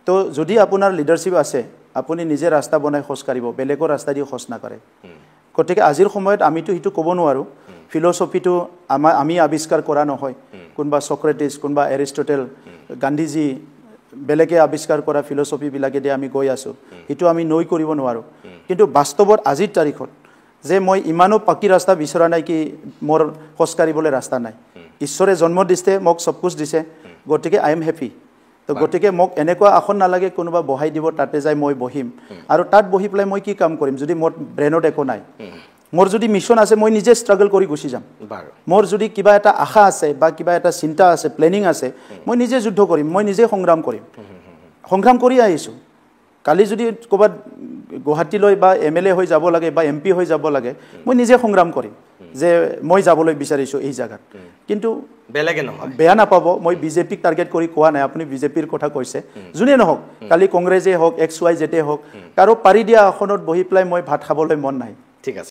তো যদি আপোনাৰ লিডাৰশিপ আছে আপুনি নিজে ৰাস্তা বনাই খোজ কাঢ়িব বেলেগৰ ৰাস্তা দি খোজ নকৰে গতিকে আজিৰ সময়ত আমিতো হিটো ক'ব নোৱাৰো ফিলসফিটো আমি আৱিষ্কাৰ কৰা নহয় কোনবা সক্ৰেটিস কোনবা এৰিষ্টটল গান্ধীজি বেলেগে আৱিষ্কাৰ কৰা ফিলসফি বিলাকে দি আমি গৈ আছো হিটো আমি নৈ কৰিব নোৱাৰো কিন্তু বাস্তৱত আজিৰ তাৰিখত যে মই ইমানো পাকি ৰাস্তা বিচৰা নাই কি মোৰ খোজ কাঢ়িবলৈ ৰাস্তা নাই ঈশ্বৰে জন্ম দিছে মোক সব কুছ দিছে গতিকে আই এম হ্যাপি তো গতিকে মোক এনেকুৱা আসন নালাগে কোনোবা বহাই দিব তাতে যাই মই বহিম আৰু তাত বহি পেলাই মই কি কাম কৰিম যদি মোৰ ব্ৰেনত একো নাই মোৰ যদি মিশন আছে মই নিজে স্ট্ৰাগল কৰি গুছি যাম মোৰ যদি কিবা এটা আশা আছে বা কিবা এটা চিন্তা আছে প্লেনিং আছে মই নিজে যুদ্ধ কৰিম মই নিজে সংগ্ৰাম কৰিম সংগ্ৰাম কৰি আহিছো কালি যদি কবাত গুৱাহাটীলৈ বা MLA হৈ যাব লাগে বা MP হৈ যাব লাগে মই নিজে সংগ্ৰাম কৰিম যে মই যাবলৈ বিচাৰিছো এই জায়গাত কিন্তু বেলেগে নহয় বেয়া নাপাব মই বিজেপিক টাৰ্গেট কৰি কোৱা নাই আপুনি বিজেপিৰ কথা কৈছে জুনে নহওক কালি কংগ্ৰেছে হওক XYZ হওক কাৰো পাৰি দিয়া আসনত বহি পেলাই মই ভাত খাবলৈ মন নাই ঠিক আছে